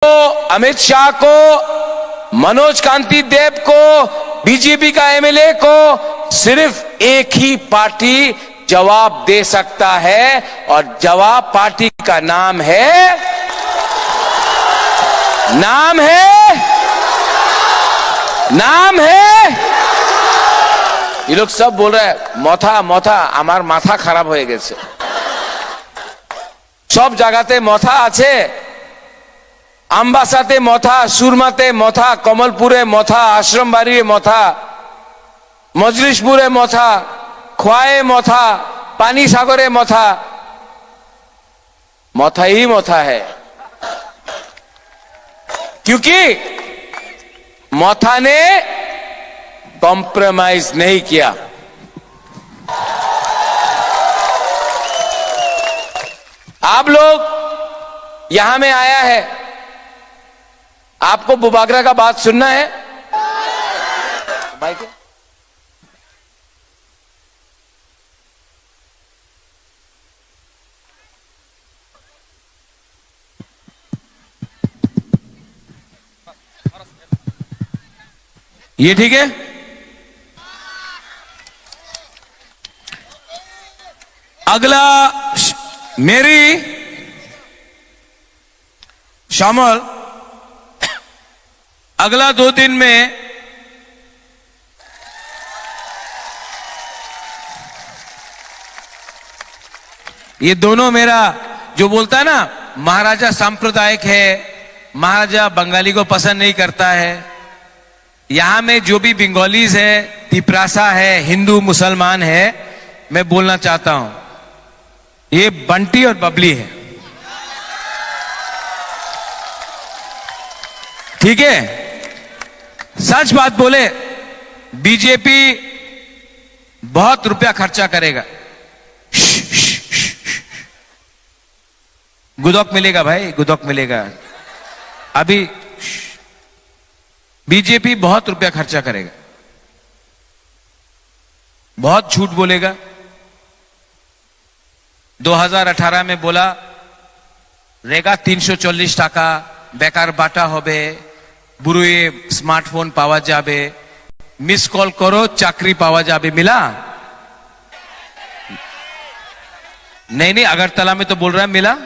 अमित शाह को, मनोज कांति देव को, बीजेपी का एमएलए को सिर्फ एक ही पार्टी जवाब दे सकता है और जवाब पार्टी का नाम है ये लोग सब बोल रहे हैं मथा मथा आमार माथा खराब हो गए सब जगहते मथा आछे आम्बासाते मथा सुरमाते मथा कमलपुरे मथा आश्रमबाड़ी मथा मजलिसपुरे मथा खोआए मथा पानी सागरे मथा मथा ही मथा है क्योंकि मथा ने कॉम्प्रोमाइज नहीं किया। आप लोग यहां में आया है, आपको बुबागरा का बात सुनना है। माइक ये ठीक है। अगला मेरी शामिल अगला 2 दिन में ये दोनों मेरा जो बोलता है ना महाराजा सांप्रदायिक है, महाराजा बंगाली को पसंद नहीं करता है। यहां में जो भी बंगालीज है, तिपरासा है, हिंदू मुसलमान है, मैं बोलना चाहता हूं ये बंटी और बबली है, ठीक है। सच बात बोले बीजेपी बहुत रुपया खर्चा करेगा। गुदौक मिलेगा भाई, गुदौक मिलेगा। अभी बीजेपी बहुत रुपया खर्चा करेगा, बहुत झूठ बोलेगा। 2018 में बोला रेगा 340 टाका बेकार बाटा होबे, बुरुए स्मार्टफोन पावा जाबे, मिस कॉल करो चाकरी पावा जाबे। मिला नहीं, अगरतला में तो बोल रहा है मिला।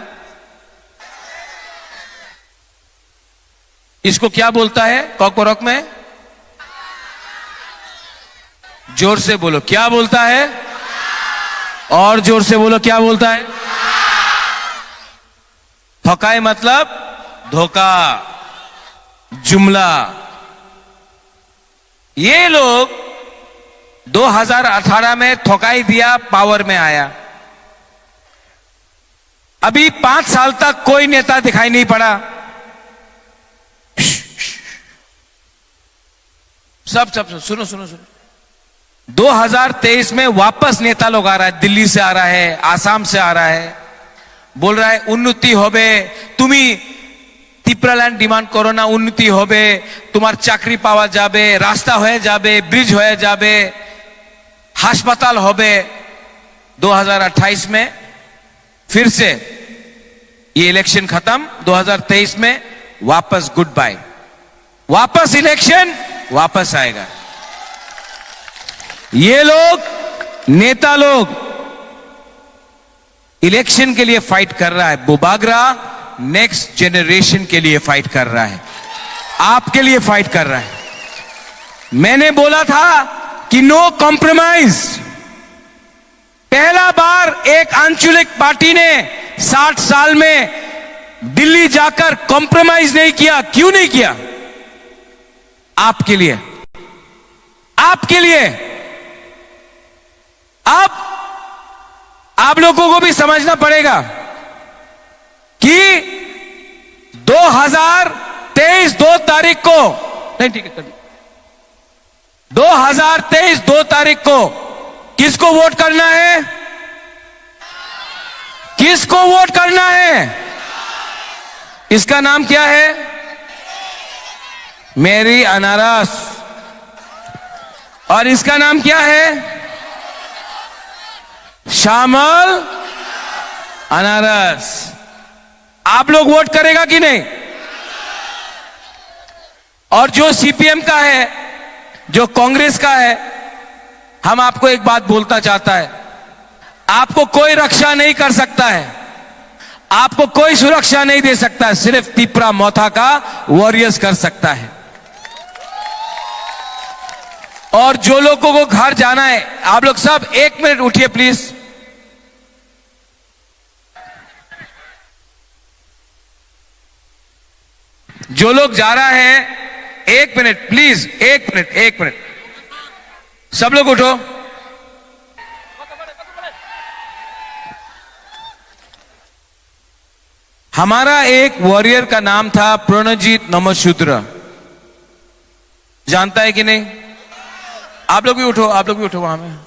इसको क्या बोलता है कॉकरोक में? जोर से बोलो क्या बोलता है, और जोर से बोलो क्या बोलता है। ठकाई मतलब धोखा, जुमला। ये लोग 2018 में ठकाई दिया, पावर में आया। अभी 5 साल तक कोई नेता दिखाई नहीं पड़ा। सब सुनो 2023 में वापस नेता लोग आ रहा है, दिल्ली से आ रहा है, आसाम से आ रहा है, बोल रहा है उन्नति होबे, तुम्ही तिप्रालैंड डिमांड करो ना, उन्नति होबे, तुम्हार चाकरी पावा जाबे, रास्ता होए जाबे, ब्रिज होए जाबे, हास्पताल होबे। 2028 में फिर से ये इलेक्शन खत्म, 2023 में वापस गुड बाय, वापस इलेक्शन वापस आएगा। ये लोग नेता लोग इलेक्शन के लिए फाइट कर रहा है, बुबागरा नेक्स्ट जनरेशन के लिए फाइट कर रहा है, आपके लिए फाइट कर रहा है। मैंने बोला था कि नो कॉम्प्रोमाइज। पहला बार एक आंचलिक पार्टी ने 60 साल में दिल्ली जाकर कॉम्प्रोमाइज नहीं किया। क्यों नहीं किया? आपके लिए, आपके लिए। अब आप लोगों को भी समझना पड़ेगा कि 2023 2 तारीख को, नहीं ठीक है, 2023 2 तारीख को किसको वोट करना है? किसको वोट करना है? इसका नाम क्या है? मेरी अनारस। और इसका नाम क्या है? शामल अनारस। आप लोग वोट करेगा कि नहीं? और जो सीपीएम का है, जो कांग्रेस का है, हम आपको एक बात बोलता चाहता है, आपको कोई रक्षा नहीं कर सकता है, आपको कोई सुरक्षा नहीं दे सकता है, सिर्फ तिपरा मोथा का वॉरियर्स कर सकता है। और जो लोगों को घर जाना है, आप लोग सब 1 मिनट उठिए प्लीज। जो लोग जा रहा है 1 मिनट प्लीज, 1 मिनट, सब लोग उठो। हमारा एक वॉरियर का नाम था प्रणजीत नमशूद्र, जानता है कि नहीं? आप लोग भी उठो, आप लोग भी उठो वहां में।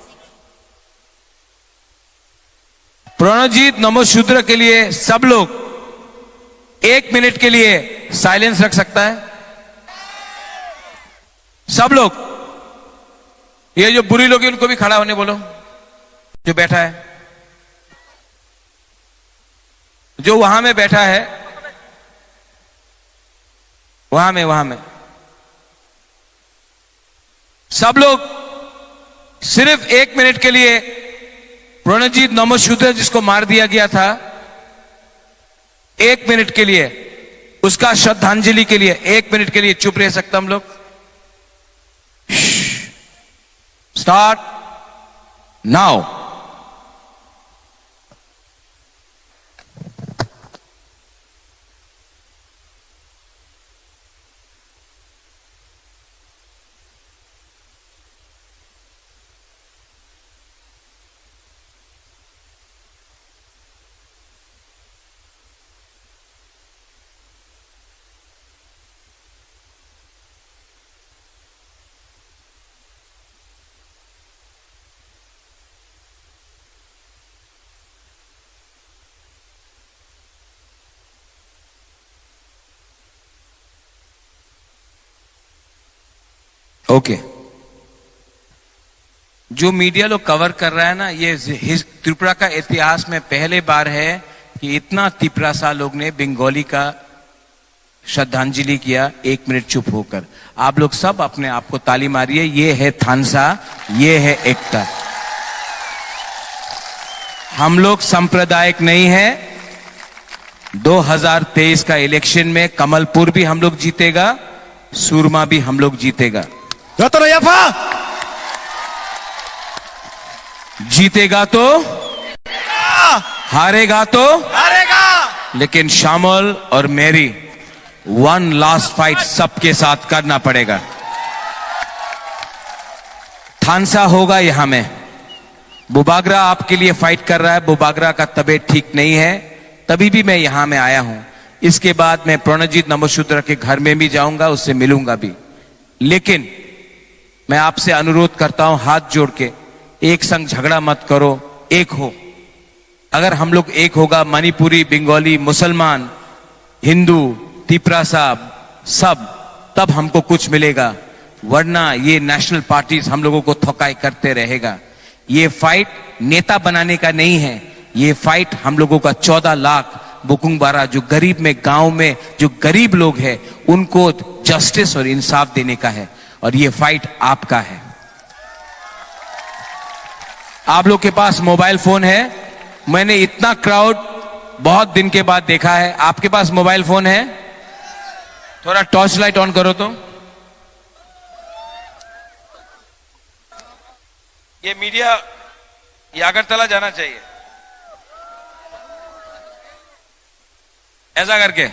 प्रणजीत नमशूद्र के लिए सब लोग 1 मिनट के लिए साइलेंस रख सकता है? सब लोग, ये जो बुरी लोग हैं उनको भी खड़ा होने बोलो, जो बैठा है, जो वहां में बैठा है, वहां में सब लोग सिर्फ 1 मिनट के लिए प्रणजीत नमशूद्र जिसको मार दिया गया था, 1 मिनट के लिए उसका श्रद्धांजलि के लिए 1 मिनट के लिए चुप रह सकता हम लोग? Start now. ओके, जो मीडिया लोग कवर कर रहा है ना, ये त्रिपुरा का इतिहास में पहले बार है कि इतना तिपरासा लोग ने बंगाली का श्रद्धांजलि किया 1 मिनट चुप होकर। आप लोग सब अपने आप को ताली मारिए। ये है थानसा, ये है एकता। हम लोग सांप्रदायिक नहीं है। 2023 का इलेक्शन में कमलपुर भी हम लोग जीतेगा, सूरमा भी हम लोग जीतेगा। जीतेगा तो हारेगा तो हारेगा, लेकिन शामल और मेरी 1 लास्ट फाइट सबके साथ करना पड़ेगा। थानसा होगा यहां में। बुबागरा आपके लिए फाइट कर रहा है। बुबागरा का तबीयत ठीक नहीं है, तभी भी मैं यहां में आया हूं। इसके बाद मैं प्रणजीत नमशूद्र के घर में भी जाऊंगा, उससे मिलूंगा भी। लेकिन मैं आपसे अनुरोध करता हूं हाथ जोड़ के, एक संग झगड़ा मत करो, एक हो। अगर हम लोग एक होगा, मणिपुरी, बंगाली, मुसलमान, हिंदू, तिपरासा सब, तब हमको कुछ मिलेगा। वरना ये नेशनल पार्टीज हम लोगों को थकाई करते रहेगा। ये फाइट नेता बनाने का नहीं है, ये फाइट हम लोगों का 14 लाख बुकुंगबारा जो गरीब में, गांव में जो गरीब लोग हैं, उनको जस्टिस और इंसाफ देने का है। और ये फाइट आपका है। आप लोग के पास मोबाइल फोन है। मैंने इतना क्राउड बहुत दिन के बाद देखा है। आपके पास मोबाइल फोन है? थोड़ा टॉर्च लाइट ऑन करो तो। ये मीडिया, ये अगरतला जाना चाहिए, ऐसा करके।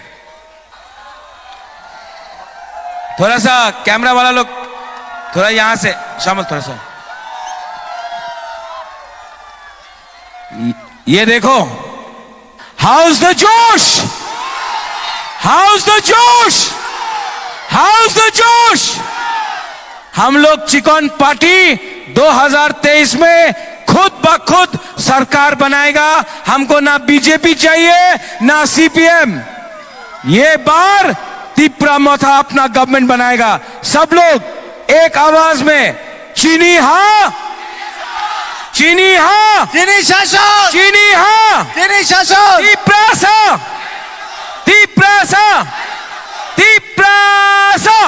थोड़ा सा कैमरा वाला लोग थोड़ा यहां से शामिल, थोड़ा सा ये देखो। हाउस द जोश, हाउस द जोश, हाउस द जोश। हम लोग चिकन पार्टी 2023 में खुद ब खुद सरकार बनाएगा। हमको ना बीजेपी चाहिए ना सीपीएम। ये बार तिपरा मोथा अपना गवर्नमेंट बनाएगा। सब लोग एक आवाज में चीनी हां, चीनी हां, चीनी शासन, चीनी हां, चीनी शासन, तिपरासा, तिपरासा, तिपरासा।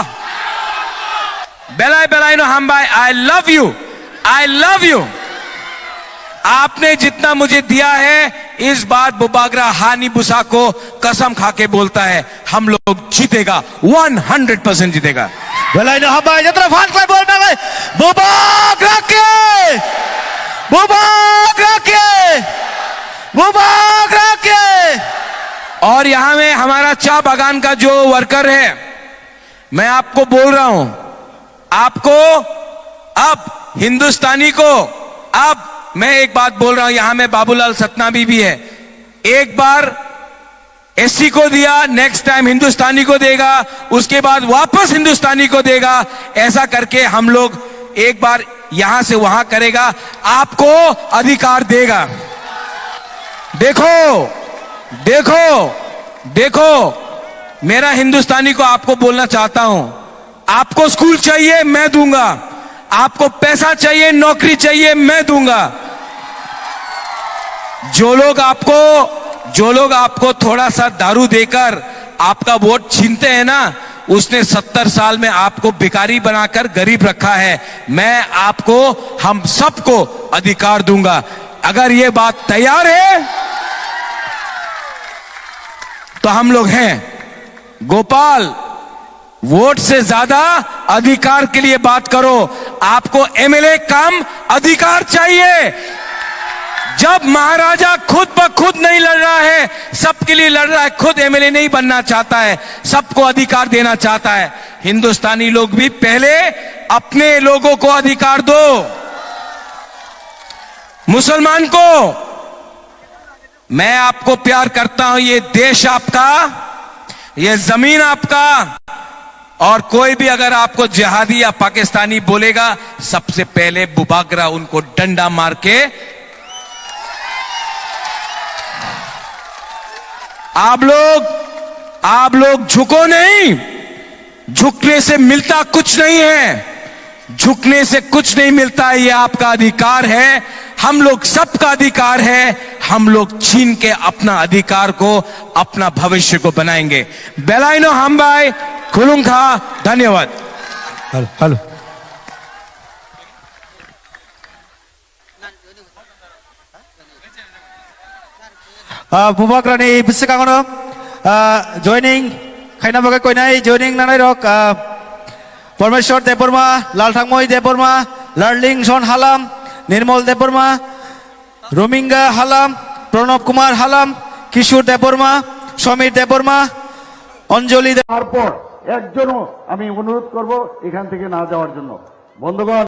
बेलाय बेलाय नो हम भाई, I love you, I love you. आपने जितना मुझे दिया है, इस बार बुबागरा हानी बुसा को कसम खा के बोलता है, हम लोग जीतेगा, 100% जीतेगा। बेलाय नो हम भाई जतरा फान क्लाय बोल ना बुबागरा के, बुबागरा के, बुबागरा के। और यहां में हमारा चाय बागान का जो वर्कर है, मैं आपको बोल रहा हूं, आपको अब हिंदुस्तानी को, अब मैं एक बात बोल रहा हूं, यहां में बाबूलाल सतनामी भी है, एक बार एससी को दिया, नेक्स्ट टाइम हिंदुस्तानी को देगा, उसके बाद वापस हिंदुस्तानी को देगा, ऐसा करके हम लोग एक बार यहां से वहां करेगा, आपको अधिकार देगा। देखो देखो देखो, मेरा हिंदुस्तानी को आपको बोलना चाहता हूं, आपको स्कूल चाहिए मैं दूंगा, आपको पैसा चाहिए, नौकरी चाहिए मैं दूंगा। जो लोग आपको थोड़ा सा दारू देकर आपका वोट छीनते हैं ना, उसने 70 साल में आपको भिखारी बनाकर गरीब रखा है। मैं आपको, हम सबको अधिकार दूंगा। अगर ये बात तैयार है तो हम लोग हैं। गोपाल, वोट से ज्यादा अधिकार के लिए बात करो। आपको एमएलए कम, अधिकार चाहिए। जब महाराजा खुद ब खुद नहीं लड़ रहा है, सबके लिए लड़ रहा है, खुद एमएलए नहीं बनना चाहता है, सबको अधिकार देना चाहता है। हिंदुस्तानी लोग भी पहले अपने लोगों को अधिकार दो। मुसलमान को, मैं आपको प्यार करता हूं, ये देश आपका, ये जमीन आपका, और कोई भी अगर आपको जिहादी या पाकिस्तानी बोलेगा, सबसे पहले बुबागरा उनको डंडा मार के, आप लोग झुको नहीं, झुकने से मिलता कुछ नहीं है, झुकने से कुछ नहीं मिलता है, ये आपका अधिकार है, हम लोग सबका अधिकार है। हम लोग छीन के अपना अधिकार को, अपना भविष्य को बनाएंगे। बेलायनो हम भाई खुलुंखा, धन्यवाद। Hello Bubagra ni bisikang joining खाइना बगे कोई नहीं joining नानाई रok परमेश्वर देवबर्मा, लालथांगमय देवबर्मा, लार्लिंग सन हालाम, निर्मल देवबर्मा, रोमिंगा हालाम, प्रणब कुमार हालाम, किशोर देवबर्मा, समीर देवबर्मा, अंजलि তারপর একজনও আমি অনুরোধ করব এখান থেকে না যাওয়ার জন্য। বন্ধুগণ,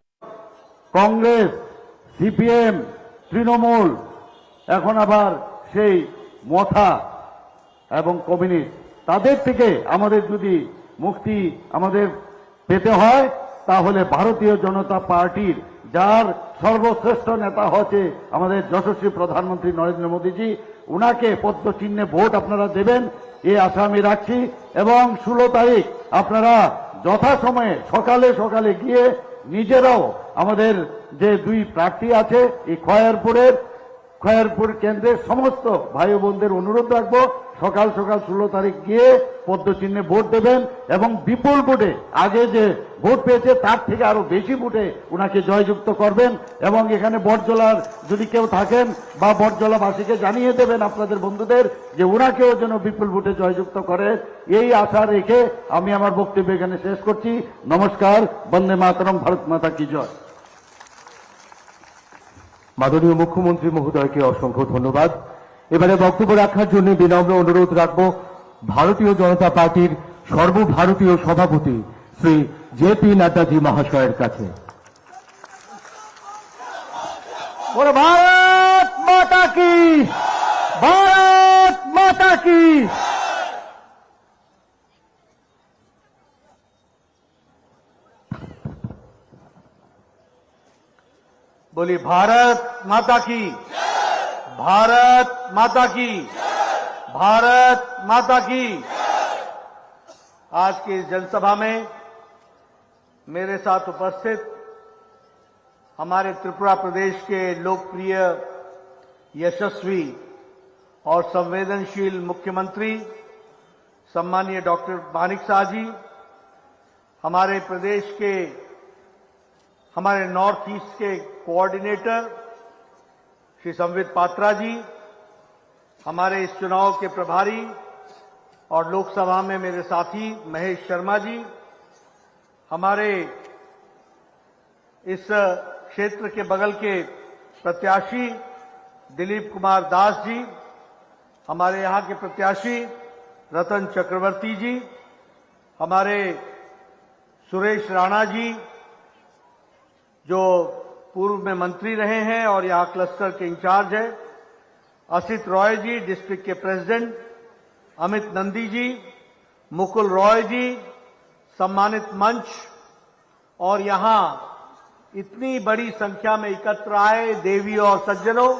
কংগ্রেস, সিপিএম, তৃণমূল, এখন আবার সেই মথা এবং কমিউনিস্ট, তাদের থেকে আমাদের যদি মুক্তি আমাদের পেতে হয়, তাহলে ভারতীয় জনতা পার্টির যার সর্বশ্রেষ্ঠ নেতা হচ্ছে আমাদের যশস্বী প্রধানমন্ত্রী নরেন্দ্র মোদীজি, উনাকে পদ্ম চিহ্নে ভোট আপনারা দেবেন, এই আশা আমি রাখছি। এবং 16 তারিখ আপনারা যথাসময়ে সকালে সকালে গিয়ে নিজেরাও আমাদের যে দুই প্রার্থী আছে এই খয়েরপুর কেন্দ্রের সমস্ত ভাই বোনদের অনুরোধ রাখবো, সকাল সকাল 16 তারিখ গিয়ে পদ্ম চিহ্নে ভোট দেবেন এবং বিপুল ভোটে, আগে যে ভোট পেয়েছে তার থেকে আরো বেশি ভোটে উনাকে জয়যুক্ত করবেন। এবং এখানে বটজলার যদি কেউ থাকেন বা বটজলাবাসীকে জানিয়ে দেবেন আপনাদের বন্ধুদের যে উনাকেও যেন বিপুল ভোটে জয়যুক্ত করে, এই আশা রেখে আমি আমার বক্তব্য এখানে শেষ করছি। নমস্কার, বন্দে মাতরম, ভারত মাতা কি জয়। মাননীয় মুখ্যমন্ত্রী মহোদয়কে অসংখ্য ধন্যবাদ। এবারে বক্তব্য রাখার জন্য বিনম্র অনুরোধ রাখবো ভারতীয় জনতা পার্টির সর্বভারতীয় সভাপতি শ্রী জেপি নাড্ডাজি মহাশয়ের কাছে। ভারত মাতা কি, ভারত মাতা কি। बोली भारत माता की, भारत माता की, भारत माता की। आज की इस जनसभा में मेरे साथ उपस्थित हमारे त्रिपुरा प्रदेश के लोकप्रिय, यशस्वी और संवेदनशील मुख्यमंत्री सम्मानीय डॉक्टर मानिक शाह जी, हमारे प्रदेश के हमारे नॉर्थ ईस्ट के कोऑर्डिनेटर श्री संबित पात्रा जी, हमारे इस चुनाव के प्रभारी और लोकसभा में मेरे साथी महेश शर्मा जी, हमारे इस क्षेत्र के बगल के प्रत्याशी दिलीप कुमार दास जी, हमारे यहां के प्रत्याशी रतन चक्रवर्ती जी, हमारे सुरेश राणा जी जो पूर्व में मंत्री रहे हैं और यहां क्लस्टर के इंचार्ज है, असित रॉय जी डिस्ट्रिक्ट के प्रेसिडेंट, अमित नंदी जी, मुकुल रॉय जी, सम्मानित मंच, और यहां इतनी बड़ी संख्या में एकत्र आए देवी और सज्जनों,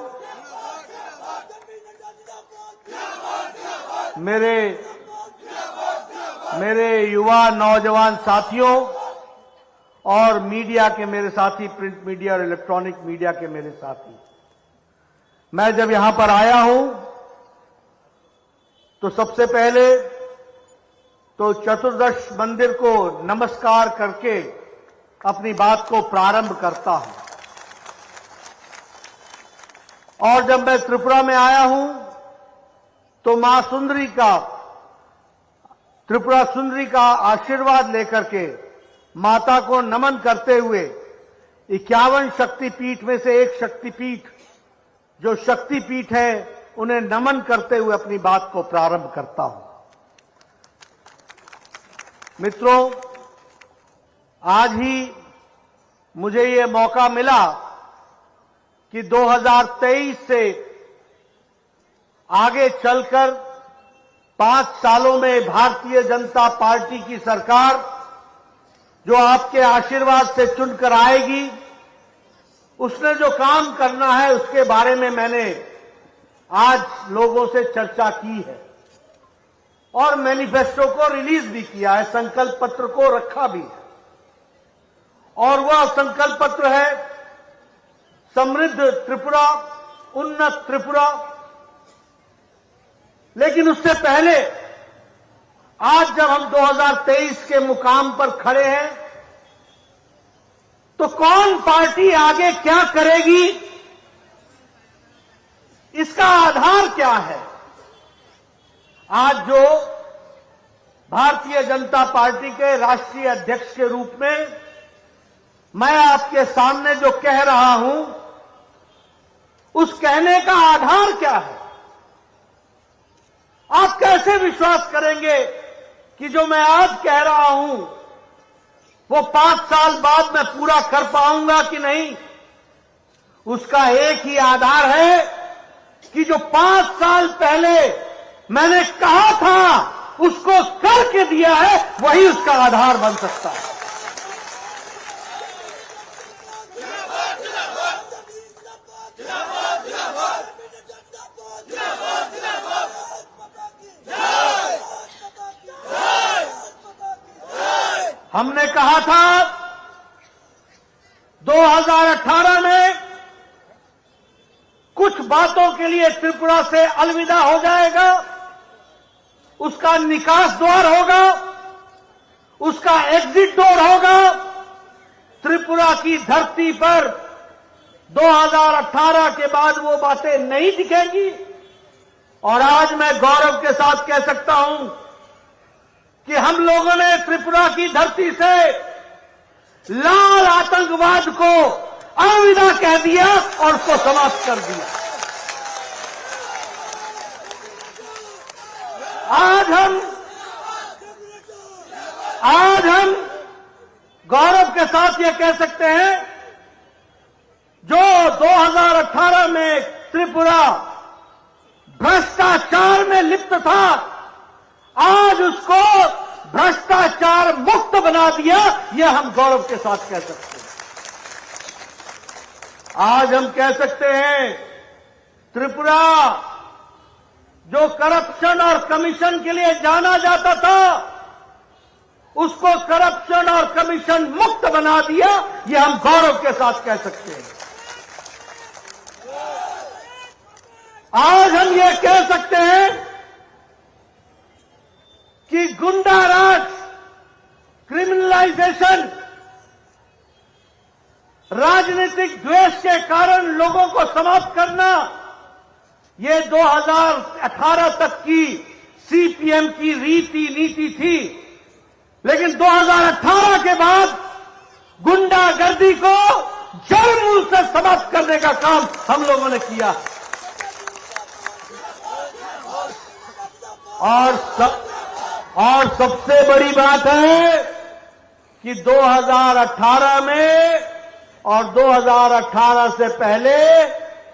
मेरे युवा नौजवान साथियों और मीडिया के मेरे साथी, प्रिंट मीडिया और इलेक्ट्रॉनिक मीडिया के मेरे साथी, मैं जब यहां पर आया हूं तो सबसे पहले तो चतुर्दश मंदिर को नमस्कार करके अपनी बात को प्रारंभ करता हूं। और जब मैं त्रिपुरा में आया हूं तो मां सुंदरी का, त्रिपुरा सुंदरी का आशीर्वाद लेकर के माता को नमन करते हुए 51 शक्तिपीठ में से एक शक्तिपीठ जो शक्तिपीठ है उन्हें नमन करते हुए अपनी बात को प्रारंभ करता हूं। मित्रों, आज ही मुझे ये मौका मिला कि 2023 से आगे चलकर 5 सालों में भारतीय जनता पार्टी की सरकार जो आपके आशीर्वाद से चुनकर आएगी, उसने जो काम करना है उसके बारे में मैंने आज लोगों से चर्चा की है और मैनिफेस्टो को रिलीज भी किया है, संकल्प पत्र को रखा भी है। और वह संकल्प पत्र है समृद्ध त्रिपुरा, उन्नत त्रिपुरा। लेकिन उससे पहले आज जब हम 2023 के मुकाम पर खड़े हैं तो कौन पार्टी आगे क्या करेगी, इसका आधार क्या है? आज जो भारतीय जनता पार्टी के राष्ट्रीय अध्यक्ष के रूप में मैं आपके सामने जो कह रहा हूं, उस कहने का आधार क्या है? आप कैसे विश्वास करेंगे कि जो मैं आज कह रहा हूं वो 5 साल बाद मैं पूरा कर पाऊंगा कि नहीं? उसका एक ही आधार है कि जो 5 साल पहले मैंने कहा था उसको करके दिया है, वही उसका आधार बन सकता है। हमने कहा था 2018 में कुछ बातों के लिए त्रिपुरा से अलविदा हो जाएगा, उसका निकास द्वार होगा, उसका एग्जिट डोर होगा। त्रिपुरा की धरती पर 2018 के बाद वो बातें नहीं दिखेंगी। और आज मैं गौरव के साथ कह सकता हूं कि हम लोगों ने त्रिपुरा की धरती से लाल आतंकवाद को अलविदा कह दिया और उसको समाप्त कर दिया। आज हम गौरव के साथ ये कह सकते हैं, जो 2018 में त्रिपुरा भ्रष्टाचार में लिप्त था, आज उसको भ्रष्टाचार मुक्त बना दिया, यह हम गौरव के साथ कह सकते हैं। आज हम कह सकते हैं त्रिपुरा जो करप्शन और कमीशन के लिए जाना जाता था, उसको करप्शन और कमीशन मुक्त बना दिया, यह हम गौरव के साथ कह सकते हैं। आज हम ये कह सकते हैं कि गुंडा राज, क्रिमिनलाइजेशन राजनीतिक द्वेष के कारण लोगों को समाप्त करना, ये 2018 तक की सीपीएम की रीति नीति थी। लेकिन 2018 के बाद गुंडागर्दी को जड़ मूल से समाप्त करने का काम हम लोगों ने किया। और सबसे बड़ी बात है कि 2018 में और 2018 से पहले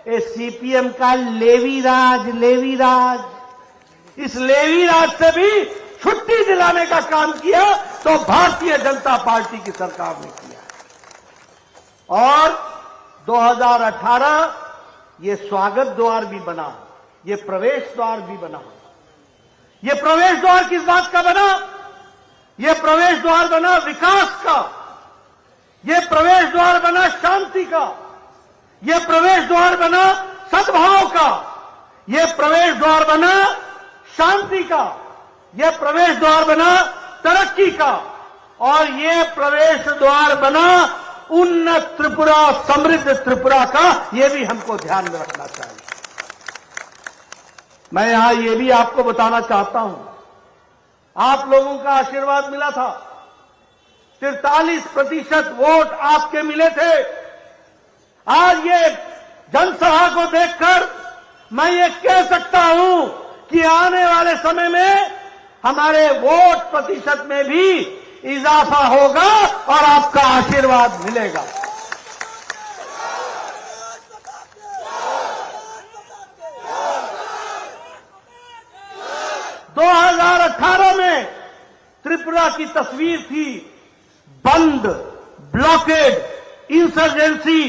ये सीपीएम का लेवी राज, इस लेवी राज से भी छुट्टी दिलाने का काम किया तो भारतीय जनता पार्टी की सरकार ने किया। और 2018 ये स्वागत द्वार भी बना, ये प्रवेश द्वार भी बना। ये प्रवेश द्वार किस बात का बना? ये प्रवेश द्वार बना विकास का, ये प्रवेश द्वार बना शांति का, ये प्रवेश द्वार बना सद्भाव का, ये प्रवेश द्वार बना शांति का, ये प्रवेश द्वार बना तरक्की का, और ये प्रवेश द्वार बना उन्नत त्रिपुरा, समृद्ध त्रिपुरा का। ये भी हमको ध्यान में रखना चाहिए। मैं यहां ये भी आपको बताना चाहता हूं, आप लोगों का आशीर्वाद मिला था, 43% वोट आपके मिले थे। आज ये जनसभा को देखकर मैं ये कह सकता हूं कि आने वाले समय में हमारे वोट प्रतिशत में भी इजाफा होगा और आपका आशीर्वाद मिलेगा। दो 2018 में त्रिपुरा की तस्वीर थी बंद, ब्लॉकेड, इंसर्जेंसी,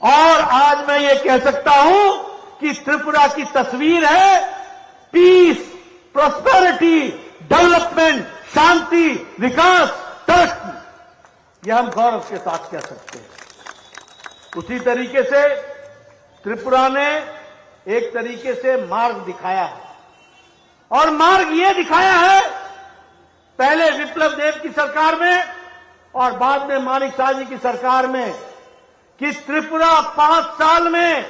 और आज मैं ये कह सकता हूं कि त्रिपुरा की तस्वीर है पीस, प्रॉस्पेरिटी, डेवलपमेंट, शांति, विकास, तरक्की। यह हम गौरव के साथ कह सकते हैं। उसी तरीके से त्रिपुरा ने एक तरीके से मार्ग दिखाया है, और मार्ग ये दिखाया है पहले विप्लव देव की सरकार में और बाद में मानिक शाह जी की सरकार में, कि त्रिपुरा 5 साल में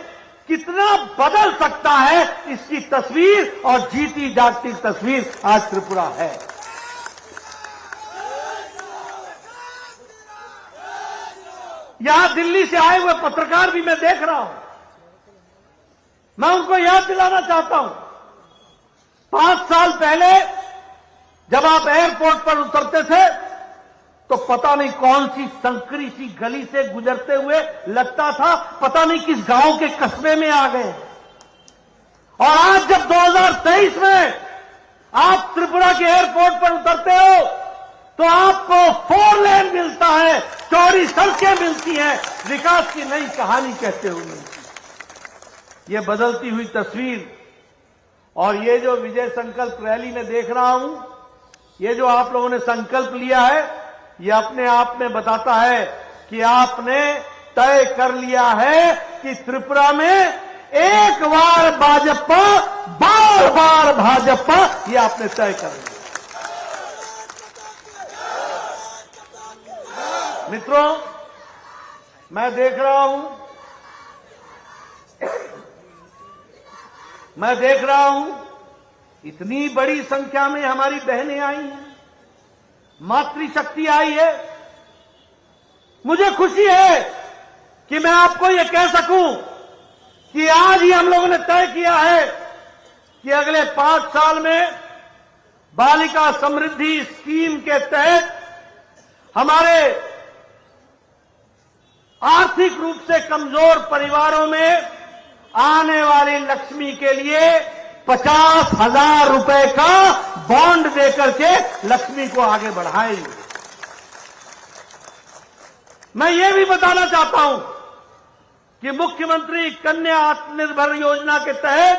कितना बदल सकता है, इसकी तस्वीर और जीती जागती तस्वीर आज त्रिपुरा है। यहां दिल्ली से आए हुए पत्रकार भी मैं देख रहा हूं, मैं उनको याद दिलाना चाहता हूं, 5 साल पहले जब आप एयरपोर्ट पर उतरते थे तो पता नहीं कौन सी संकरी सी गली से गुजरते हुए लगता था पता नहीं किस गांव के कस्बे में आ गए। और आज जब 2023 में आप त्रिपुरा के एयरपोर्ट पर उतरते हो तो आपको 4 लेन मिलता है, चौड़ी सड़कें मिलती हैं, विकास की नई कहानी कहते हुए मिलती है। ये बदलती हुई तस्वीर और ये जो विजय संकल्प रैली में देख रहा हूं, ये जो आप लोगों ने संकल्प लिया है, ये अपने आप में बताता है कि आपने तय कर लिया है कि त्रिपुरा में एक बार भाजपा, बार बार भाजपा, ये आपने तय कर लिया। मित्रों, मैं देख रहा हूं इतनी बड़ी संख्या में हमारी बहनें आई हैं, मातृशक्ति आई है। मुझे खुशी है कि मैं आपको यह कह सकूं कि आज ही हम लोगों ने तय किया है कि अगले 5 साल में बालिका समृद्धि स्कीम के तहत हमारे आर्थिक रूप से कमजोर परिवारों में आने वाली लक्ष्मी के लिए 50,000 रुपए का बॉन्ड देकर के लक्ष्मी को आगे बढ़ाएंगे। मैं ये भी बताना चाहता हूं कि मुख्यमंत्री कन्या आत्मनिर्भर योजना के तहत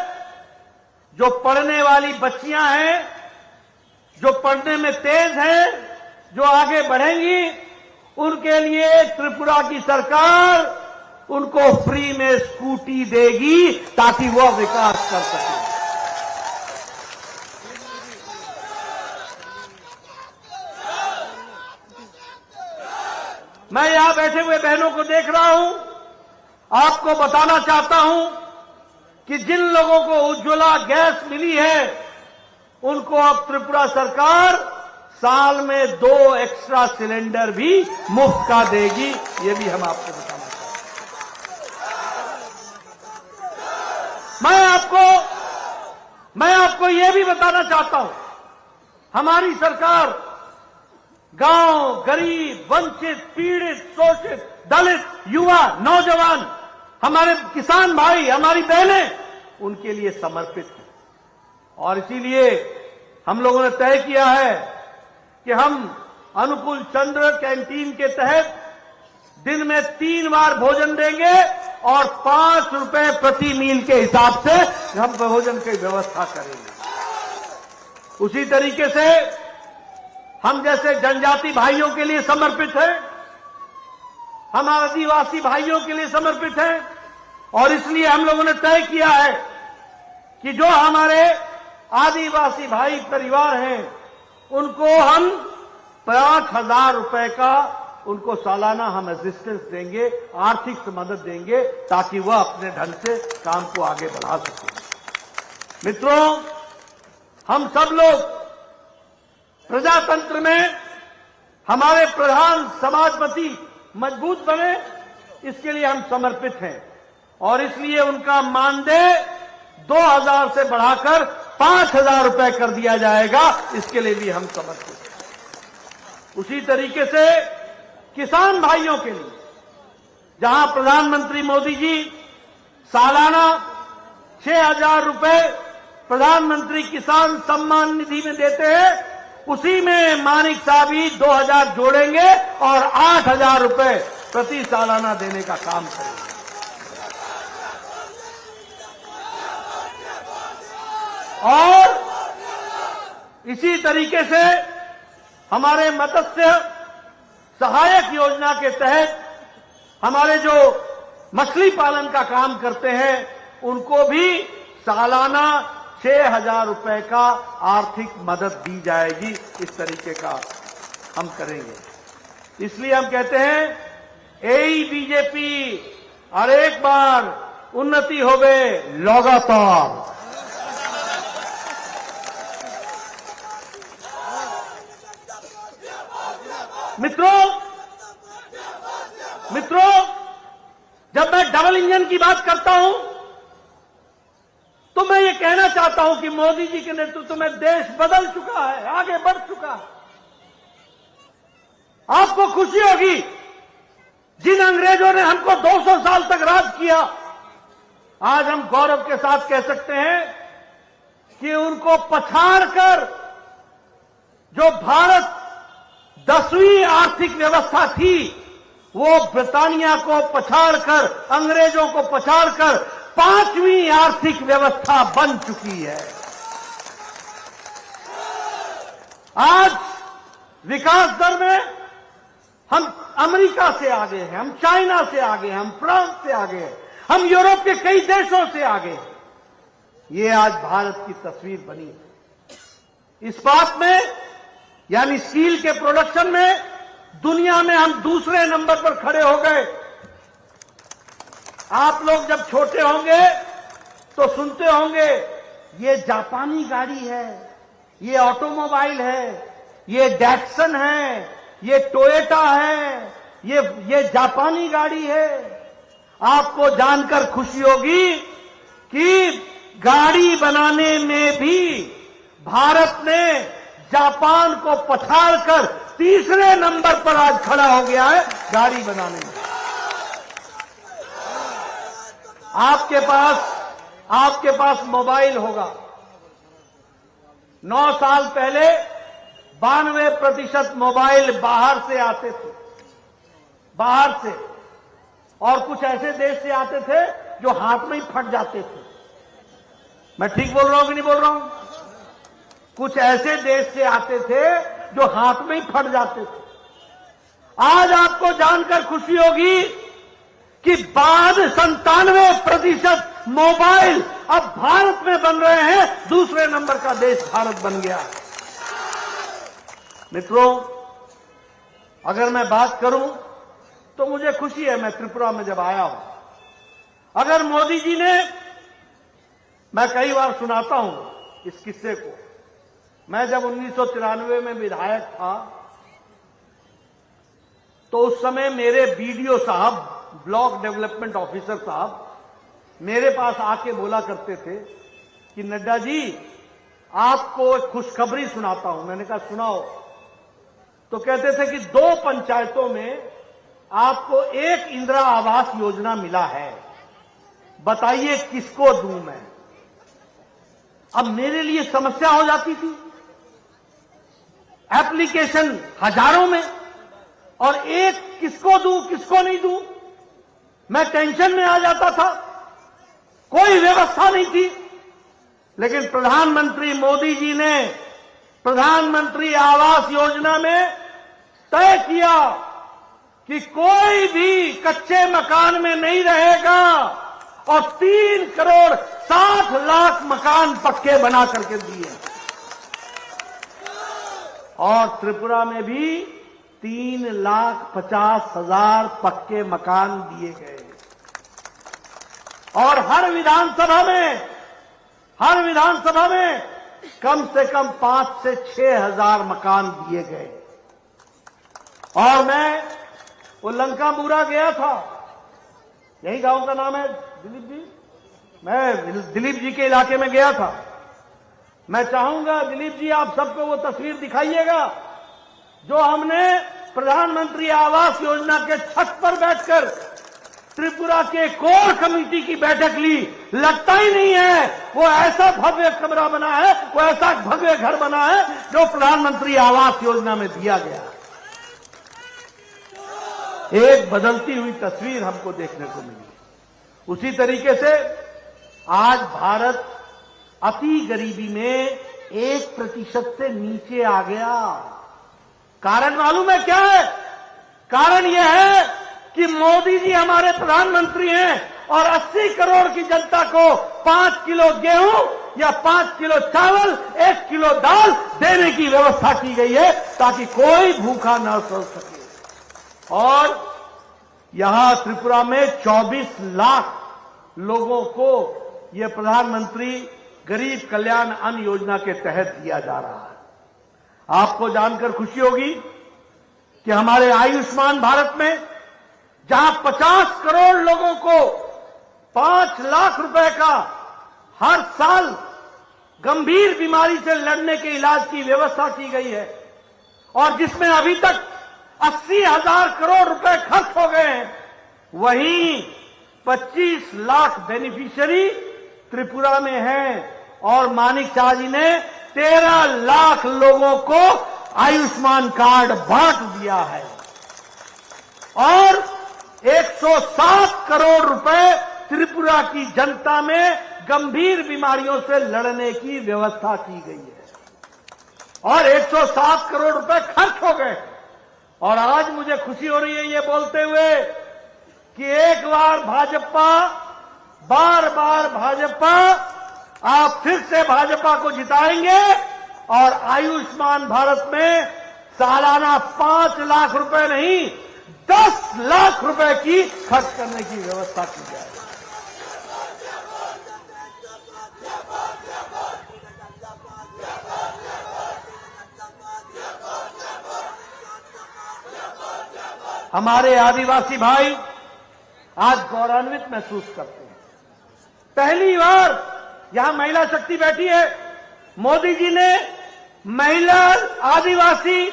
जो पढ़ने वाली बच्चियां हैं, जो पढ़ने में तेज हैं, जो आगे बढ़ेंगी, उनके लिए त्रिपुरा की सरकार उनको फ्री में स्कूटी देगी ताकि वो विकास कर सके। मैं यहां बैठे हुए बहनों को देख रहा हूं, आपको बताना चाहता हूं कि जिन लोगों को उज्ज्वला गैस मिली है उनको अब त्रिपुरा सरकार साल में 2 एक्स्ट्रा सिलेंडर भी मुफ्त का देगी। ये भी हम आपको बताना चाहते हैं। मैं आपको ये भी बताना चाहता हूं, हमारी सरकार गांव, गरीब, वंचित, पीड़ित, शोषित, दलित, युवा, नौजवान, हमारे किसान भाई, हमारी बहनें, उनके लिए समर्पित है। और इसीलिए हम लोगों ने तय किया है कि हम अनुकूल चंद्र कैंटीन के तहत दिन में 3 बार भोजन देंगे और 5 रुपए प्रति मील के हिसाब से हम भोजन की व्यवस्था करेंगे। उसी तरीके से हम जैसे जनजाति भाइयों के लिए समर्पित है, हम आदिवासी भाइयों के लिए समर्पित हैं, और इसलिए हम लोगों ने तय किया है कि जो हमारे आदिवासी भाई परिवार हैं उनको हम 5,000 रुपए का उनको सालाना हम असिस्टेंस देंगे, आर्थिक मदद देंगे, ताकि वह अपने ढंग से काम को आगे बढ़ा सके। मित्रों, हम सब लोग प्रजातंत्र में हमारे प्रधान समाजपति मजबूत बने, इसके लिए हम समर्पित हैं, और इसलिए उनका मानदेय 2,000 से बढ़ाकर 5,000 रुपए कर दिया जाएगा। इसके लिए भी हम समर्पित हैं। उसी तरीके से किसान भाइयों के लिए, जहां प्रधानमंत्री मोदी जी सालाना 6,000 रुपए प्रधानमंत्री किसान सम्मान निधि में देते हैं, उसी में मानिक साहब ही 2,000 जोड़ेंगे और 8,000 रुपए प्रति सालाना देने का काम करेंगे। और इसी तरीके से हमारे मत्स्य सहायक योजना के तहत हमारे जो मछली पालन का काम करते हैं उनको भी सालाना 6,000 रुपए का आर्थिक मदद दी जाएगी। इस तरीके का हम करेंगे। इसलिए हम कहते हैं यही बीजेपी और एक बार उन्नति होवे लगातार। मित्रों, जब मैं डबल इंजन की बात करता हूं तो मैं ये कहना चाहता हूं कि मोदी जी के नेतृत्व में देश बदल चुका है, आगे बढ़ चुका है। आपको खुशी होगी, जिन अंग्रेजों ने हमको 200 साल तक राज किया, आज हम गौरव के साथ कह सकते हैं कि उनको पछाड़कर जो भारत 10वीं आर्थिक व्यवस्था थी, वो ब्रिटानिया को पछाड़कर, अंग्रेजों को पछाड़कर 5वीं आर्थिक व्यवस्था बन चुकी है। आज विकास दर में हम अमेरिका से आगे हैं, हम चाइना से आगे हैं, हम फ्रांस से आगे हैं, हम यूरोप के कई देशों से आगे हैं। ये आज भारत की तस्वीर बनी है। इस बात में, यानी स्टील के प्रोडक्शन में दुनिया में हम दूसरे नंबर पर खड़े हो गए। आप लोग जब छोटे होंगे तो सुनते होंगे ये जापानी गाड़ी है, ये ऑटोमोबाइल है, ये डैटसन है, ये टोयोटा है, ये जापानी गाड़ी है। आपको जानकर खुशी होगी कि गाड़ी बनाने में भी भारत ने जापान को पछाड़कर तीसरे नंबर पर आज खड़ा हो गया है गाड़ी बनाने में। आपके पास मोबाइल होगा। 9 साल पहले 92% मोबाइल बाहर से आते थे, बाहर से, और कुछ ऐसे देश से आते थे जो हाथ में ही फट जाते थे। मैं ठीक बोल रहा हूं कि नहीं बोल रहा हूं? कुछ ऐसे देश से आते थे जो हाथ में ही फट जाते थे। आज आपको जानकर खुशी होगी कि 97% मोबाइल अब भारत में बन रहे हैं। दूसरे नंबर का देश भारत बन गया। मित्रों, अगर मैं बात करूं तो मुझे खुशी है मैं त्रिपुरा में जब आया हूं। अगर मोदी जी ने, मैं कई बार सुनाता हूं इस किस्से को, मैं जब 1993 में विधायक था तो उस समय मेरे बीडीओ साहब, ब्लॉक डेवलपमेंट ऑफिसर साहब मेरे पास आके बोला करते थे कि नड्डा जी आपको एक खुशखबरी सुनाता हूं। मैंने कहा सुनाओ। तो कहते थे कि 2 पंचायतों में आपको एक इंदिरा आवास योजना मिला है, बताइए किसको दूं मैं। अब मेरे लिए समस्या हो जाती थी, एप्लीकेशन हजारों में, और एक किसको दूं किसको नहीं दूं, मैं टेंशन में आ जाता था। कोई व्यवस्था नहीं थी। लेकिन प्रधानमंत्री मोदी जी ने प्रधानमंत्री आवास योजना में तय किया कि कोई भी कच्चे मकान में नहीं रहेगा और 3 करोड़ 60 लाख मकान पक्के बना करके दिए। और त्रिपुरा में भी 3,50,000 पक्के मकान दिए गए। और हर विधानसभा में कम से कम 5 से 6 हजार मकान दिए गए। और मैं वो लंकापुरा गया था, यही गांव का नाम है दिलीप जी, मैं दिलीप जी के इलाके में गया था। मैं चाहूंगा दिलीप जी आप सबको वो तस्वीर दिखाइएगा जो हमने प्रधानमंत्री आवास योजना के छत पर बैठकर त्रिपुरा के कोर कमेटी की बैठक ली। लगता ही नहीं है वो ऐसा भव्य कमरा बना है, वो ऐसा भव्य घर बना है जो प्रधानमंत्री आवास योजना में दिया गया। एक बदलती हुई तस्वीर हमको देखने को मिली। उसी तरीके से आज भारत अति गरीबी में 1% से नीचे आ गया। कारण मालूम है क्या है? कारण यह है कि मोदी जी हमारे प्रधानमंत्री हैं और 80 करोड़ की जनता को 5 किलो गेहूं या 5 किलो चावल, 1 किलो दाल देने की व्यवस्था की गई है ताकि कोई भूखा न सो सके। और यहां त्रिपुरा में 24 लाख लोगों को यह प्रधानमंत्री गरीब कल्याण अन्न योजना के तहत दिया जा रहा है। आपको जानकर खुशी होगी कि हमारे आयुष्मान भारत में जहां 50 करोड़ लोगों को 5 लाख रुपए का हर साल गंभीर बीमारी से लड़ने के इलाज की व्यवस्था की गई है और जिसमें अभी तक 80,000 करोड़ रुपए खर्च हो गए हैं, वहीं 25 लाख बेनिफिशियरी त्रिपुरा में हैं और मानिक शाह जी ने 13 लाख लोगों को आयुष्मान कार्ड बांट दिया है और 107 करोड़ रुपए त्रिपुरा की जनता में गंभीर बीमारियों से लड़ने की व्यवस्था की गई है और 107 करोड़ रुपए खर्च हो गए। और आज मुझे खुशी हो रही है ये बोलते हुए कि एक बार भाजपा, बार बार भाजपा, आप फिर से भाजपा को जिताएंगे और आयुष्मान भारत में सालाना 5 लाख रुपए नहीं 10 लाख रुपए की खर्च करने की व्यवस्था की जाए। हमारे आदिवासी भाई आज गौरवान्वित महसूस करते हैं। पहली बार यहां महिला शक्ति बैठी है। मोदी जी ने महिला आदिवासी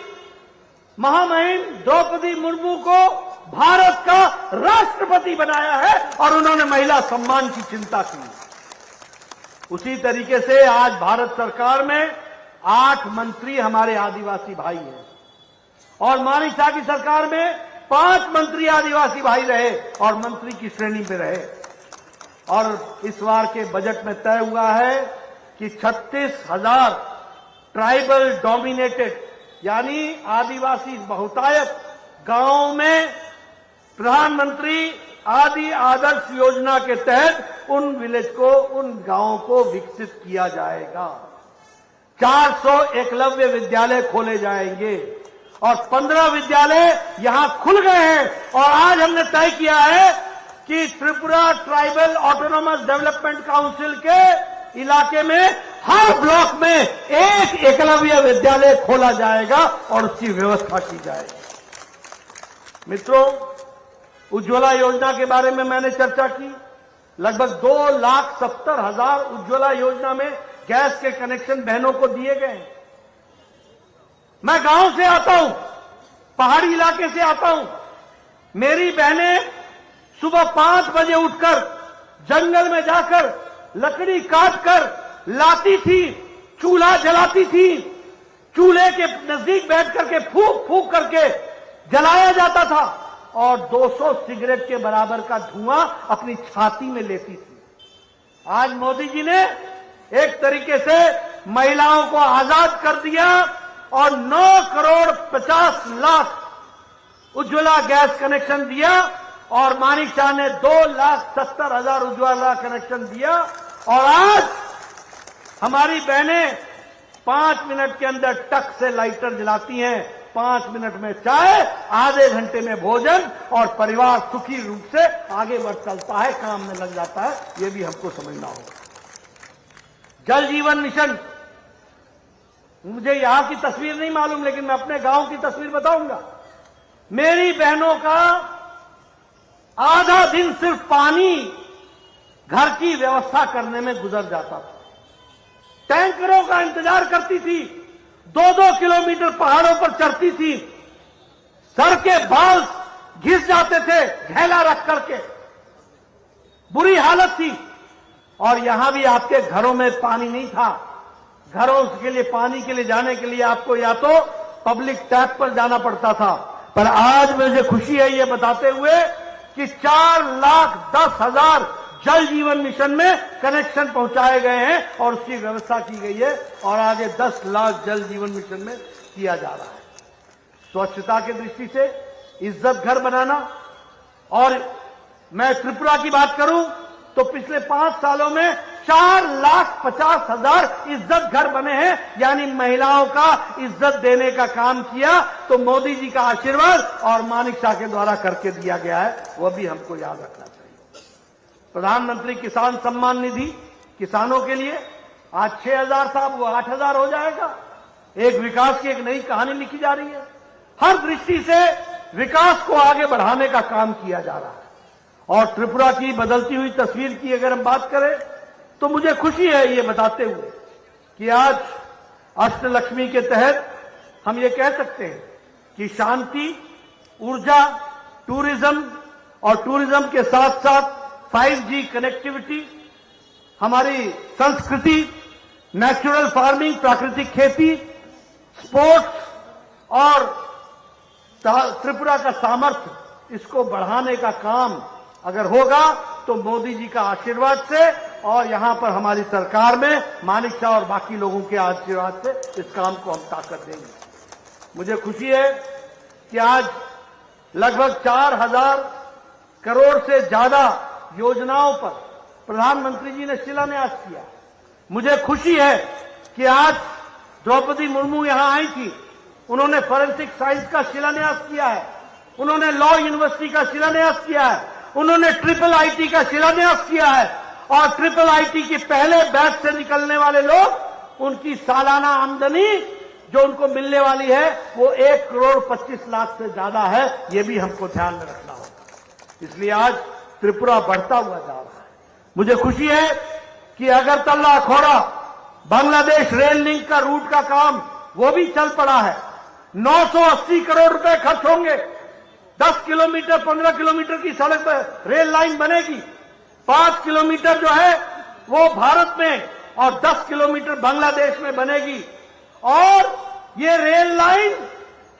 महामहिम द्रौपदी मुर्मू को भारत का राष्ट्रपति बनाया है और उन्होंने महिला सम्मान की चिंता की। उसी तरीके से आज भारत सरकार में 8 मंत्री हमारे आदिवासी भाई हैं और मानिक शाह की सरकार में 5 मंत्री आदिवासी भाई रहे और मंत्री की श्रेणी में रहे। और इस बार के बजट में तय हुआ है कि 36,000 ट्राइबल डोमिनेटेड यानी आदिवासी बहुतायत गांवों में प्रधानमंत्री आदि आदर्श योजना के तहत उन विलेज को, उन गांवों को विकसित किया जाएगा। 400 एकलव्य विद्यालय खोले जाएंगे और 15 विद्यालय यहां खुल गए हैं। और आज हमने तय किया है कि Tripura tribal autonomous development council के इलाके में हर ब्लॉक में एक एकलव्य विद्यालय खोला जाएगा और उसकी व्यवस्था की जाएगी। मित्रों, उज्ज्वला योजना के बारे में मैंने चर्चा की। लगभग 2,70,000 उज्ज्वला योजना में गैस के कनेक्शन बहनों को दिए गए हैं। मैं गांव से आता हूं, पहाड़ी इलाके से आता हूं। मेरी बहनें सुबह 5 बजे उठकर जंगल में जाकर लकड़ी काटकर लाती थी, चूल्हा जलाती थी। चूल्हे के नजदीक बैठ करके फूंक फूंक करके जलाया जाता था और 200 सिगरेट के बराबर का धुआं अपनी छाती में लेती थी। आज मोदी जी ने एक तरीके से महिलाओं को आजाद कर दिया और 9,50,00,000 उज्ज्वला गैस कनेक्शन दिया और मानिक शाह ने 2,70,000 उज्ज्वला कनेक्शन दिया। और आज हमारी बहनें 5 मिनट के अंदर टक से लाइटर जलाती हैं, 5 मिनट में चाय, आधे घंटे में भोजन और परिवार सुखी रूप से आगे बढ़ चलता है, काम में लग जाता है। ये भी हमको समझना होगा। जल जीवन मिशन, मुझे यहां की तस्वीर नहीं मालूम, लेकिन मैं अपने गांव की तस्वीर बताऊंगा। मेरी बहनों का आधा दिन सिर्फ पानी घर की व्यवस्था करने में गुजर जाता था। टैंकरों का इंतजार करती थी, 2-2 किलोमीटर पहाड़ों पर चढ़ती थी, सर के बाल घिस जाते थे झेला रख करके, बुरी हालत थी। और यहां भी आपके घरों में पानी नहीं था। घरों के लिए पानी के लिए जाने के लिए आपको या तो पब्लिक टैप पर जाना पड़ता था। पर आज मुझे खुशी है ये बताते हुए कि 4,10,000 जल जीवन मिशन में कनेक्शन पहुंचाए गए हैं और उसकी व्यवस्था की गई है और आगे 10 लाख जल जीवन मिशन में किया जा रहा है। स्वच्छता की दृष्टि से इज्जत घर बनाना, और मैं त्रिपुरा की बात करूं तो पिछले 5 सालों में 4,50,000 इज्जत घर बने हैं, यानी महिलाओं का इज्जत देने का काम किया। तो मोदी जी का आशीर्वाद और मानिक शाह के द्वारा करके दिया गया है, वह भी हमको याद रखना चाहिए। प्रधानमंत्री किसान सम्मान निधि किसानों के लिए आज 6,000 था, वो 8,000 हो जाएगा। एक विकास की एक नई कहानी लिखी जा रही है। हर दृष्टि से विकास को आगे बढ़ाने का काम किया जा रहा है। और त्रिपुरा की बदलती हुई तस्वीर की अगर हम बात करें तो मुझे खुशी है ये बताते हुए कि आज अष्टलक्ष्मी के तहत हम ये कह सकते हैं कि शांति, ऊर्जा, टूरिज्म और टूरिज्म के साथ साथ 5G कनेक्टिविटी, हमारी संस्कृति, नेचुरल फार्मिंग, प्राकृतिक खेती, स्पोर्ट्स और त्रिपुरा का सामर्थ्य, इसको बढ़ाने का काम अगर होगा तो मोदी जी का आशीर्वाद से और यहां पर हमारी सरकार में मानिक शाह और बाकी लोगों के आशीर्वाद से इस काम को हम ताकत देंगे। मुझे खुशी है कि आज लगभग 4,000 करोड़ से ज्यादा योजनाओं पर प्रधानमंत्री जी ने शिलान्यास किया। मुझे खुशी है कि आज द्रौपदी मुर्मू यहां आई थी, उन्होंने फॉरेंसिक साइंस का शिलान्यास किया है, उन्होंने लॉ यूनिवर्सिटी का शिलान्यास किया है, उन्होंने IIIT का शिलान्यास किया है। और IIIT के पहले बैच से निकलने वाले लोग, उनकी सालाना आमदनी जो उनको मिलने वाली है वो 1,25,00,000 से ज्यादा है। ये भी हमको ध्यान में रखना होगा। इसलिए आज त्रिपुरा बढ़ता हुआ जा रहा है। मुझे खुशी है कि अगरतला अखौरा बांग्लादेश रेल लिंक का रूट का काम वो भी चल पड़ा है। 980 करोड़ रुपए खर्च होंगे। 10 किलोमीटर 15 किलोमीटर की सड़क पर रेल लाइन बनेगी। 5 किलोमीटर जो है वो भारत में और 10 किलोमीटर बांग्लादेश में बनेगी। और ये रेल लाइन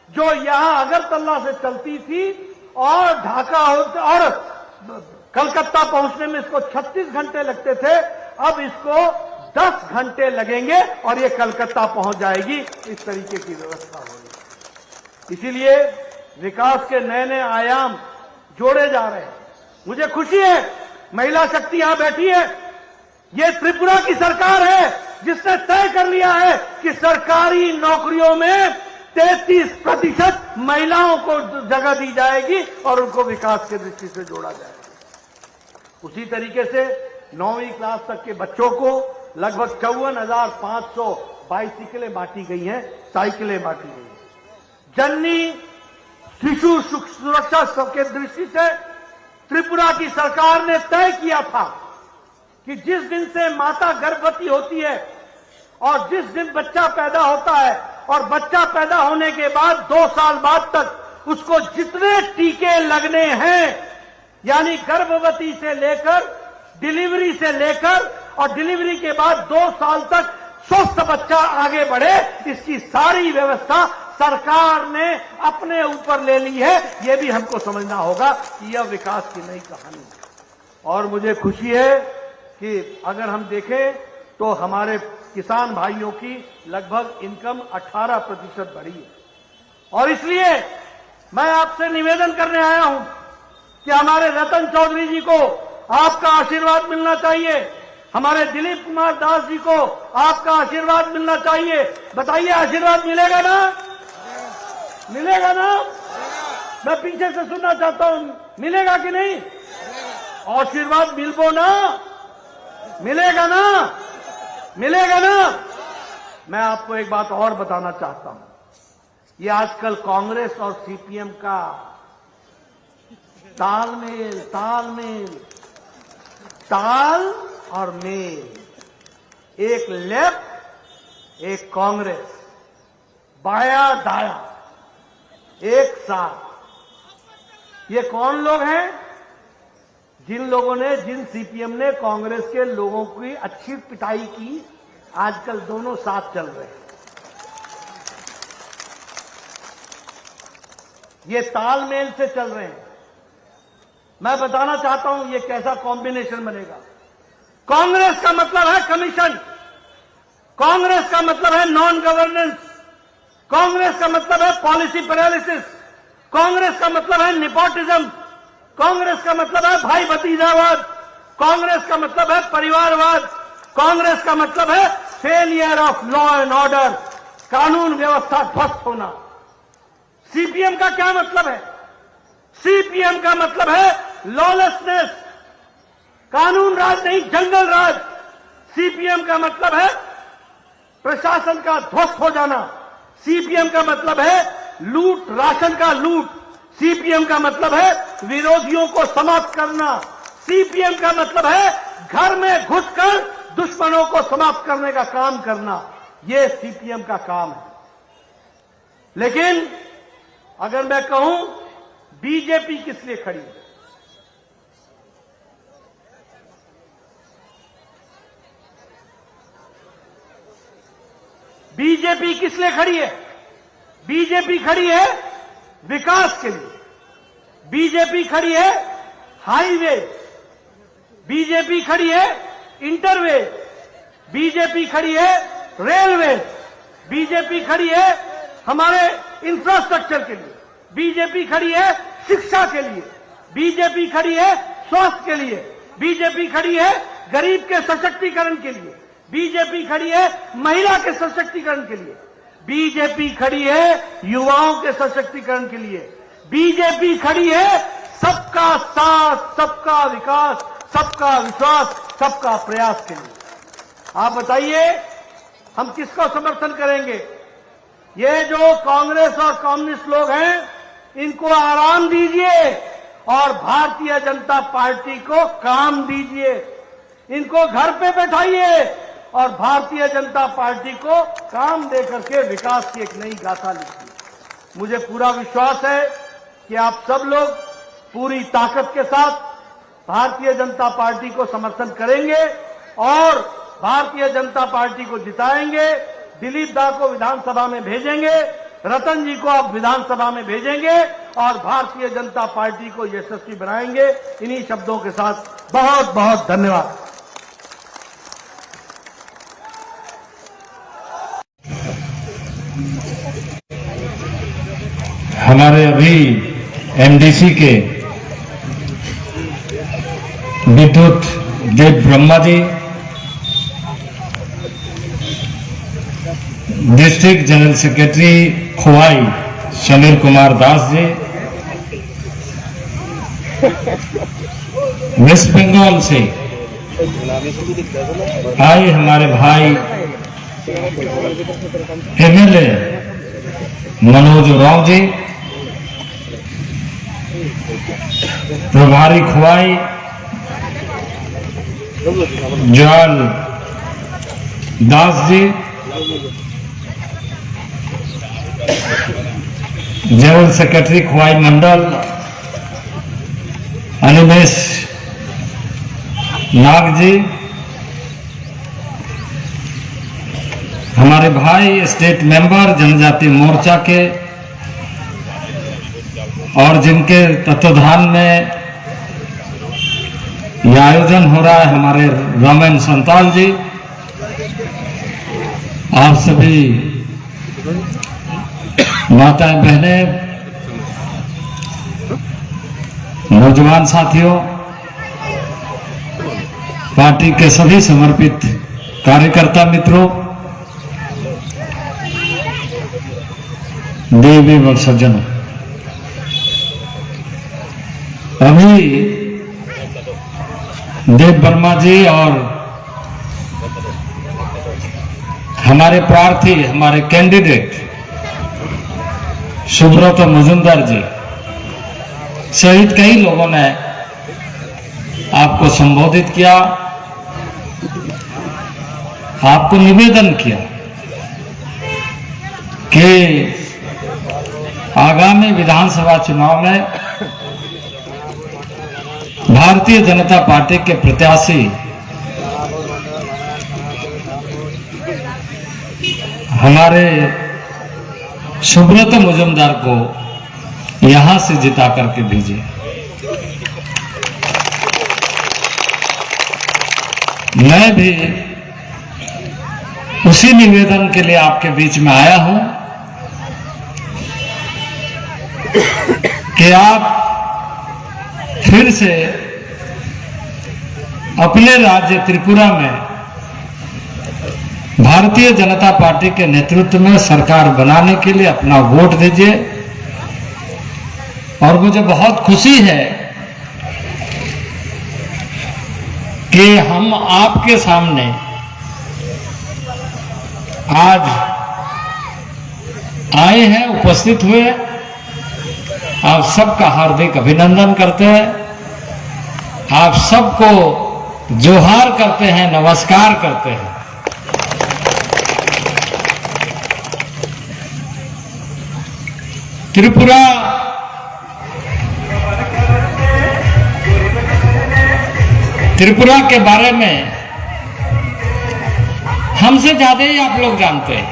जो यहां अगरतला से चलती थी और ढाका और कलकत्ता पहुंचने में इसको 36 घंटे लगते थे, अब इसको 10 घंटे लगेंगे और ये कलकत्ता पहुंच जाएगी। इस तरीके की व्यवस्था होगी। इसीलिए विकास के नए नए आयाम जोड़े जा रहे हैं। मुझे खुशी है महिला शक्ति यहां बैठी है। ये त्रिपुरा की सरकार है जिसने तय कर लिया है कि सरकारी नौकरियों में 33% महिलाओं को जगह दी जाएगी और उनको विकास की दृष्टि से जोड़ा जाएगा। उसी तरीके से 9वीं क्लास तक के बच्चों को लगभग 54,500 बाइसिकलें बांटी गई हैं, साइकिलें बांटी गई हैं। जननी शिशु सुरक्षा के दृष्टि से त्रिपुरा की सरकार ने तय किया था कि जिस दिन से माता गर्भवती होती है और जिस दिन बच्चा पैदा होता है और बच्चा पैदा होने के बाद 2 साल बाद तक उसको जितने टीके लगने हैं, यानी गर्भवती से लेकर डिलीवरी से लेकर और डिलीवरी के बाद 2 साल तक स्वस्थ बच्चा आगे बढ़े, इसकी सारी व्यवस्था सरकार ने अपने ऊपर ले ली है। यह भी हमको समझना होगा कि यह विकास की नई कहानी है। और मुझे खुशी है कि अगर हम देखें तो हमारे किसान भाइयों की लगभग इनकम 18% बढ़ी है। और इसलिए मैं आपसे निवेदन करने आया हूं कि हमारे रतन चौधरी जी को आपका आशीर्वाद मिलना चाहिए, हमारे दिलीप कुमार दास जी को आपका आशीर्वाद मिलना चाहिए। बताइए, आशीर्वाद मिलेगा ना? मिलेगा ना? मैं पीछे से सुनना चाहता हूं, मिलेगा कि नहीं? आशीर्वाद मिलबो ना? मिलेगा ना? मिलेगा ना? मैं आपको एक बात और बताना चाहता हूं। ये आजकल कांग्रेस और सीपीएम का तालमेल ताल और मेल, एक लेफ्ट एक कांग्रेस, बाया दाया एक साथ। ये कौन लोग हैं? जिन लोगों ने, जिन सीपीएम ने कांग्रेस के लोगों की अच्छी पिटाई की, आजकल दोनों साथ चल रहे हैं। ये तालमेल से चल रहे हैं। मैं बताना चाहता हूं ये कैसा कॉम्बिनेशन बनेगा। कांग्रेस का मतलब है कमीशन, कांग्रेस का मतलब है नॉन गवर्नेंस, कांग्रेस का मतलब है पॉलिसी पैरालिसिस, कांग्रेस का मतलब है निपोटिज्म, कांग्रेस का मतलब है भाई भतीजावाद, कांग्रेस का मतलब है परिवारवाद, कांग्रेस का मतलब है failure of law and order, कानून व्यवस्था ध्वस्त होना। सीपीएम का क्या मतलब है? सीपीएम का मतलब है लॉलेसनेस, कानून राज नहीं, जंगल राज। सीपीएम का मतलब है प्रशासन का ध्वस्त हो जाना। सीपीएम का मतलब है लूट, राशन का लूट। सीपीएम का मतलब है विरोधियों को समाप्त करना। सीपीएम का मतलब है घर में घुसकर दुश्मनों को समाप्त करने का काम करना। यह सीपीएम का काम है। लेकिन अगर मैं कहूं बीजेपी किस लिए खड़ी है? बीजेपी किस लिए खड़ी है? बीजेपी खड़ी है विकास के लिए, बीजेपी खड़ी है हाईवे, बीजेपी खड़ी है इंटरवे, बीजेपी खड़ी है रेलवे, बीजेपी खड़ी है हमारे इंफ्रास्ट्रक्चर के लिए, बीजेपी खड़ी है शिक्षा के लिए, बीजेपी खड़ी है स्वास्थ्य के लिए, बीजेपी खड़ी है गरीब के सशक्तिकरण के लिए, बीजेपी खड़ी है महिला के सशक्तिकरण के लिए, बीजेपी खड़ी है युवाओं के सशक्तिकरण के लिए, बीजेपी खड़ी है सबका साथ, सबका विकास, सबका विश्वास, सबका प्रयास के लिए। आप बताइए हम किसको समर्थन करेंगे? ये जो कांग्रेस और कम्युनिस्ट लोग हैं, इनको आराम दीजिए और भारतीय जनता पार्टी को काम दीजिए। इनको घर पे बैठाइए और भारतीय जनता पार्टी को काम देकर के विकास की एक नई गाथा लिखिए। मुझे पूरा विश्वास है कि आप सब लोग पूरी ताकत के साथ भारतीय जनता पार्टी को समर्थन करेंगे और भारतीय जनता पार्टी को जिताएंगे। दिलीप दा को विधानसभा में भेजेंगे, रतन जी को आप विधानसभा में भेजेंगे और भारतीय जनता पार्टी को यशस्वी बनाएंगे। इन्हीं शब्दों के साथ बहुत बहुत धन्यवाद। हमारे अभी एमडीसी के Bidyut Deb Brahma ji, district general secretary Khowai Samir Kumar Das ji, west Bengal से आए हमारे भाई एमएलए मनोज उरांव जी, प्रभारी खुवाई जॉल दास जी, जनरल सेक्रेटरी खुवाई मंडल अनिमेश नाग जी, हमारे भाई स्टेट मेंबर जनजाति मोर्चा के और जिनके तत्वाधान में यह आयोजन हो रहा है, हमारे रामेन संताल जी, आप सभी माताएं बहनें, नौजवान साथियों, पार्टी के सभी समर्पित कार्यकर्ता मित्रों, देवी व सज्जनों, अभी देव वर्मा जी और हमारे प्रार्थी, हमारे कैंडिडेट सुब्रत मजुमदार जी सहित कई लोगों ने आपको संबोधित किया, आपको निवेदन किया कि आगामी विधानसभा चुनाव में भारतीय जनता पार्टी के प्रत्याशी हमारे सुब्रत मजुमदार को यहां से जिता करके भेजे। मैं भी उसी निवेदन के लिए आपके बीच में आया हूं कि आप फिर से अपने राज्य त्रिपुरा में भारतीय जनता पार्टी के नेतृत्व में सरकार बनाने के लिए अपना वोट दीजिए। और मुझे बहुत खुशी है कि हम आपके सामने आज आए हैं, उपस्थित हुए। आप सबका हार्दिक अभिनंदन करते हैं, आप सबको जोहार करते हैं, नमस्कार करते हैं। त्रिपुरा के बारे में हमसे ज्यादा ही आप लोग जानते हैं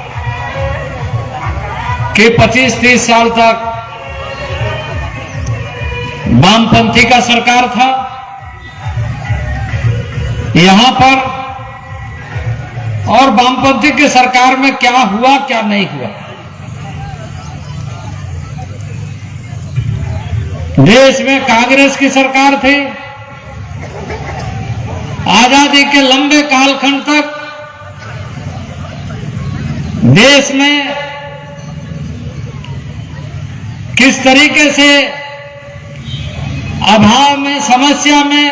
कि 25-30 साल तक वामपंथी का सरकार था यहां पर, और वामपंथी की सरकार में क्या हुआ क्या नहीं हुआ। देश में कांग्रेस की सरकार थी, आजादी के लंबे कालखंड तक देश में किस तरीके से अभाव में, समस्या में,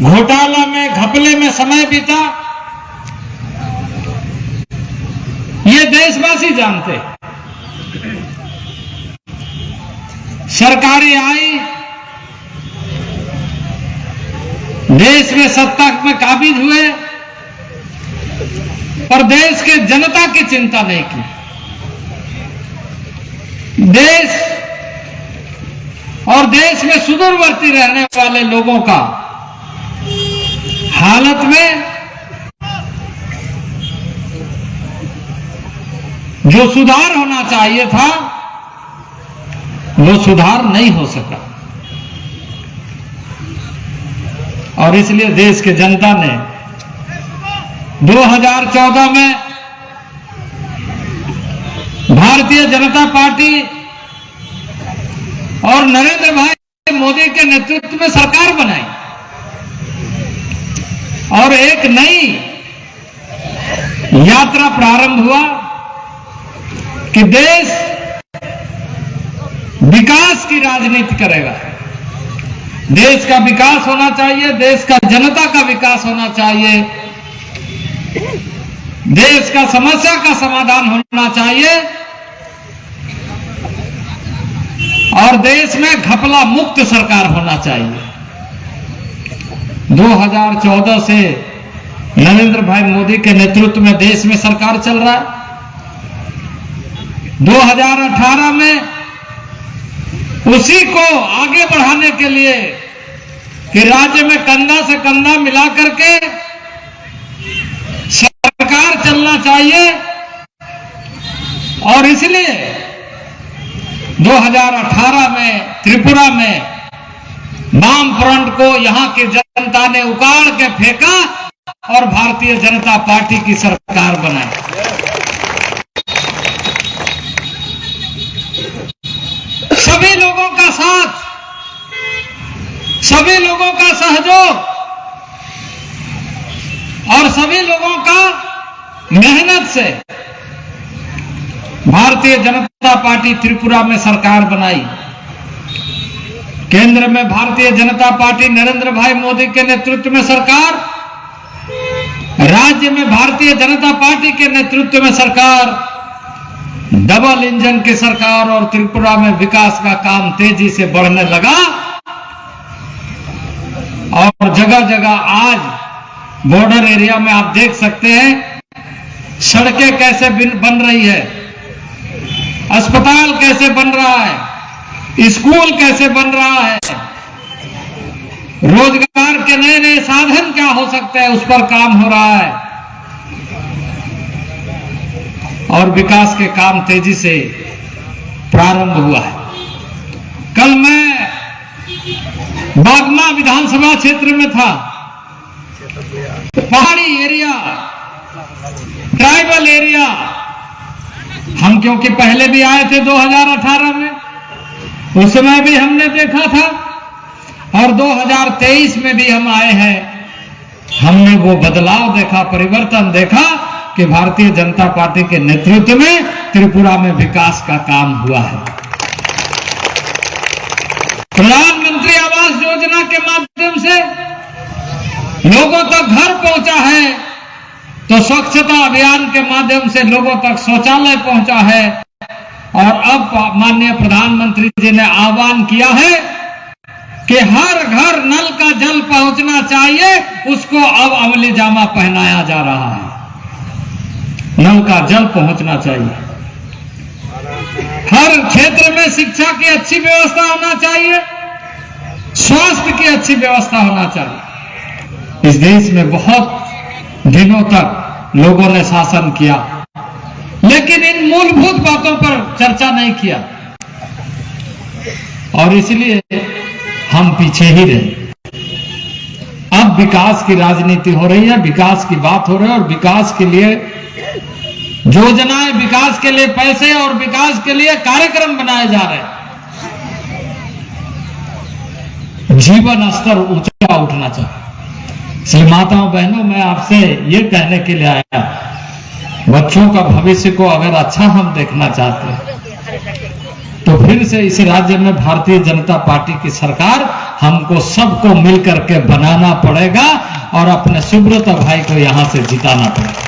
घोटाला में, घपले में समय बीता, ये देशवासी जानते हैं। सरकारें आई, देश में सत्ता में काबिज हुए, पर देश के जनता की चिंता नहीं की। देश और देश में सुदूरवर्ती रहने वाले लोगों का हालत में जो सुधार होना चाहिए था वो सुधार नहीं हो सका, और इसलिए देश के जनता ने 2014 में भारतीय जनता पार्टी और नरेंद्र भाई मोदी के नेतृत्व में सरकार बनाई और एक नई यात्रा प्रारंभ हुआ कि देश विकास की राजनीति करेगा। देश का विकास होना चाहिए, देश का जनता का विकास होना चाहिए, देश का समस्या का समाधान होना चाहिए और देश में घपला मुक्त सरकार होना चाहिए। 2014 से नरेंद्र भाई मोदी के नेतृत्व में देश में सरकार चल रहा है। 2018 में उसी को आगे बढ़ाने के लिए कि राज्य में कंधा से कंधा मिलाकर के सरकार चलना चाहिए और इसलिए 2018 में त्रिपुरा में वाम फ्रंट को यहां की जनता ने उखाड़ के फेंका और भारतीय जनता पार्टी की सरकार बनाई। सभी लोगों का साथ, सभी लोगों का सहयोग और सभी लोगों का मेहनत से भारतीय जनता पार्टी त्रिपुरा में सरकार बनाई। केंद्र में भारतीय जनता पार्टी नरेंद्र भाई मोदी के नेतृत्व में सरकार, राज्य में भारतीय जनता पार्टी के नेतृत्व में सरकार, डबल इंजन की सरकार और त्रिपुरा में विकास का काम तेजी से बढ़ने लगा और जगह जगह आज बॉर्डर एरिया में आप देख सकते हैं सड़कें कैसे बन रही है, अस्पताल कैसे बन रहा है, स्कूल कैसे बन रहा है, रोजगार के नए नए साधन क्या हो सकते हैं उस पर काम हो रहा है और विकास के काम तेजी से प्रारंभ हुआ है। कल मैं बागमा विधानसभा क्षेत्र में था। पहाड़ी एरिया, ट्राइबल एरिया, हम क्योंकि पहले भी आए थे 2018 में, उस समय भी हमने देखा था और 2023 में भी हम आए हैं। हमने वो बदलाव देखा, परिवर्तन देखा कि भारतीय जनता पार्टी के नेतृत्व में त्रिपुरा में विकास का काम हुआ है। प्रधानमंत्री आवास योजना के माध्यम से लोगों तक घर पहुंचा है, तो स्वच्छता अभियान के माध्यम से लोगों तक शौचालय पहुंचा है और अब माननीय प्रधानमंत्री जी ने आह्वान किया है कि हर घर नल का जल पहुंचना चाहिए, उसको अब अमली जामा पहनाया जा रहा है। नल का जल पहुंचना चाहिए। हर क्षेत्र में शिक्षा की अच्छी व्यवस्था होना चाहिए, स्वास्थ्य की अच्छी व्यवस्था होना चाहिए। इस देश में बहुत दिनों तक लोगों ने शासन किया, लेकिन इन मूलभूत बातों पर चर्चा नहीं किया और इसलिए हम पीछे ही रहे। अब विकास की राजनीति हो रही है, विकास की बात हो रही है और विकास के लिए योजनाएं, विकास के लिए पैसे और विकास के लिए कार्यक्रम बनाए जा रहे हैं। जीवन स्तर ऊंचा उठना चाहिए। श्री माताओं बहनों, मैं आपसे ये कहने के लिए आया, बच्चों का भविष्य को अगर अच्छा हम देखना चाहते हैं तो फिर से इस राज्य में भारतीय जनता पार्टी की सरकार हमको सबको मिलकर के बनाना पड़ेगा और अपने सुब्रत भाई को यहां से जिताना पड़ेगा।